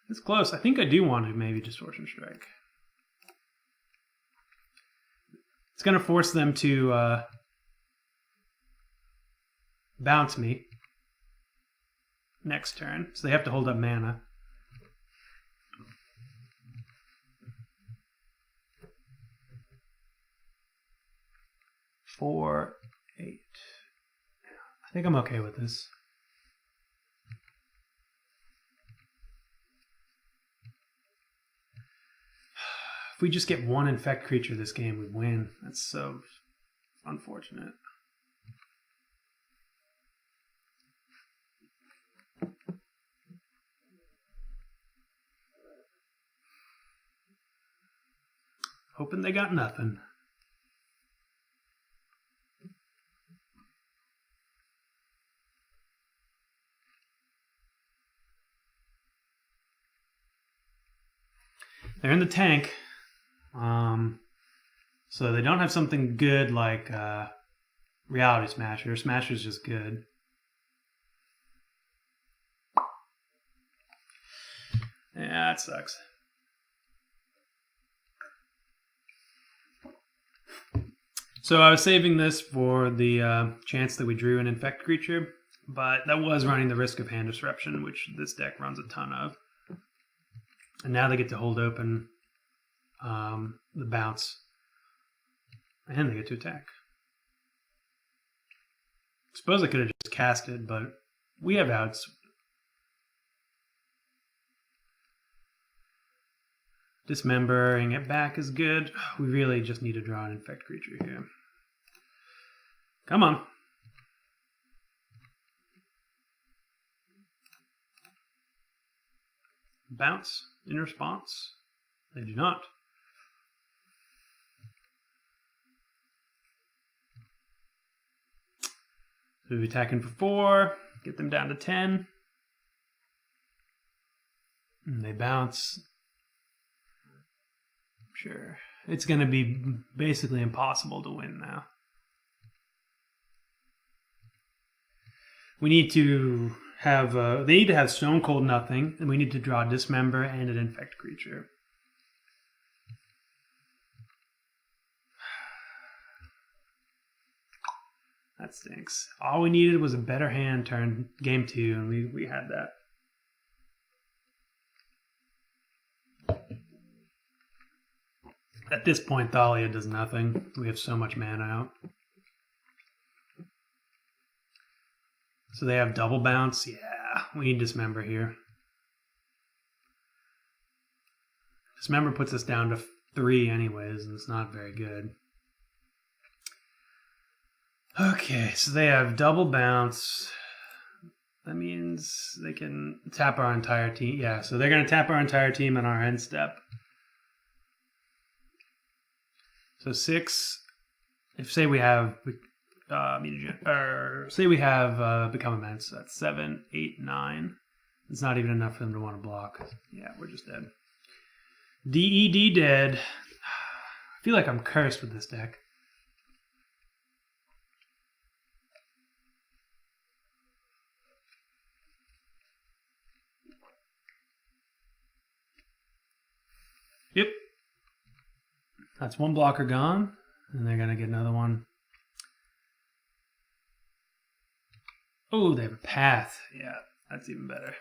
It's close. I think I do want to maybe Distortion Strike. It's going to force them to bounce me next turn, so they have to hold up mana. Four, 8. I think I'm okay with this. If we just get one Infect creature this game, we win. That's so unfortunate. Hoping they got nothing. They're in the tank. So they don't have something good like Reality Smasher. Smasher's just good. Yeah, that sucks. So I was saving this for the chance that we drew an Infect creature, but that was running the risk of hand disruption, which this deck runs a ton of. And now they get to hold open the bounce. And they get to attack. Suppose I could have just cast it, but we have outs. Dismembering it back is good. We really just need to draw an Infect creature here. Come on. Bounce in response. They do not. So we're attacking for 4, get them down to 10. And they bounce. Sure. It's going to be basically impossible to win now. We need to have, they need to have Stone Cold Nothing, and we need to draw a Dismember and an Infect creature. That stinks. All we needed was a better hand turn game 2, and we had that. At this point, Thalia does nothing. We have so much mana out. So they have double bounce. Yeah, we need Dismember here. Dismember puts us down to 3 anyways, and it's not very good. Okay, so they have double bounce. That means they can tap our entire team. Yeah, so they're going to tap our entire team on our end step. So 6. If say we have Become Immense, that's 7, 8, 9. It's not even enough for them to want to block. Yeah, we're just dead. DED dead. I feel like I'm cursed with this deck. Yep. That's one blocker gone, and they're going to get another one. Oh, they have a path. Yeah, that's even better.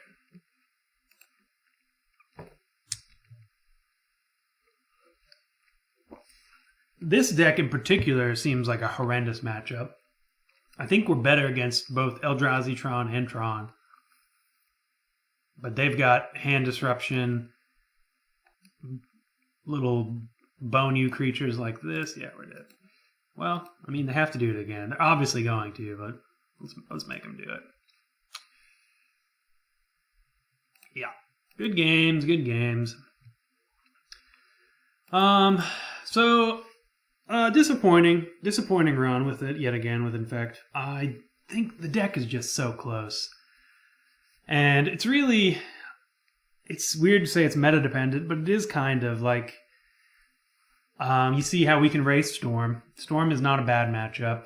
This deck in particular seems like a horrendous matchup. I think we're better against both Eldrazi, Tron, and Tron. But they've got hand disruption, little bone you creatures like this. Yeah, we're dead. Well, I mean, they have to do it again. They're obviously going to, but let's make them do it. Yeah. Good games, good games. Disappointing run with it yet again with Infect. I think the deck is just so close. And it's weird to say it's meta dependent, but it is kind of like, you see how we can race Storm. Storm is not a bad matchup.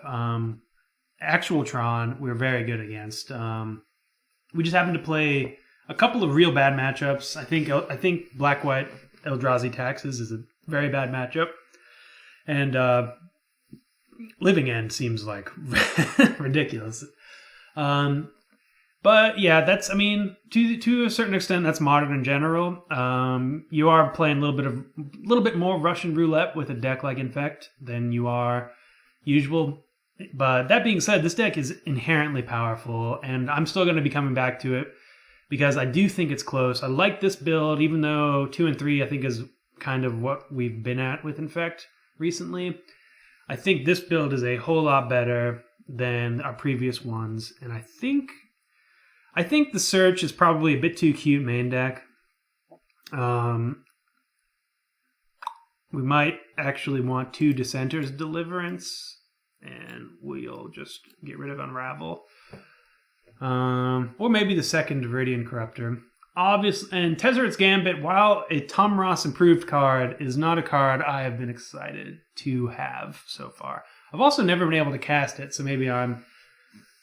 Actual Tron, we're very good against. We just happen to play a couple of real bad matchups. I think Black-White Eldrazi Taxes is a very bad matchup. And Living End seems like ridiculous. But yeah, that's, I mean, to a certain extent, that's Modern in general. You are playing a little bit more Russian roulette with a deck like Infect than you are usual. But that being said, this deck is inherently powerful, and I'm still going to be coming back to it because I do think it's close. I like this build, even though 2 and 3 I think is kind of what we've been at with Infect recently. I think this build is a whole lot better than our previous ones, and I think the Search is probably a bit too cute main deck. We might actually want 2 Dissenter's Deliverance, and we'll just get rid of Unravel. Or maybe the second Viridian Corruptor. Obviously, and Tezzeret's Gambit, while a Tom Ross improved card, is not a card I have been excited to have so far. I've also never been able to cast it, so maybe I'm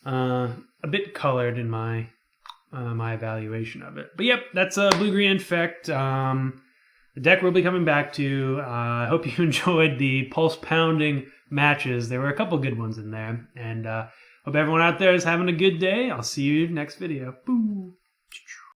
a bit colored in my my evaluation of it. But yep, that's Blue-Green Infect. The deck we'll be coming back to. I hope you enjoyed the pulse-pounding matches. There were a couple good ones in there. And hope everyone out there is having a good day. I'll see you next video. Boo!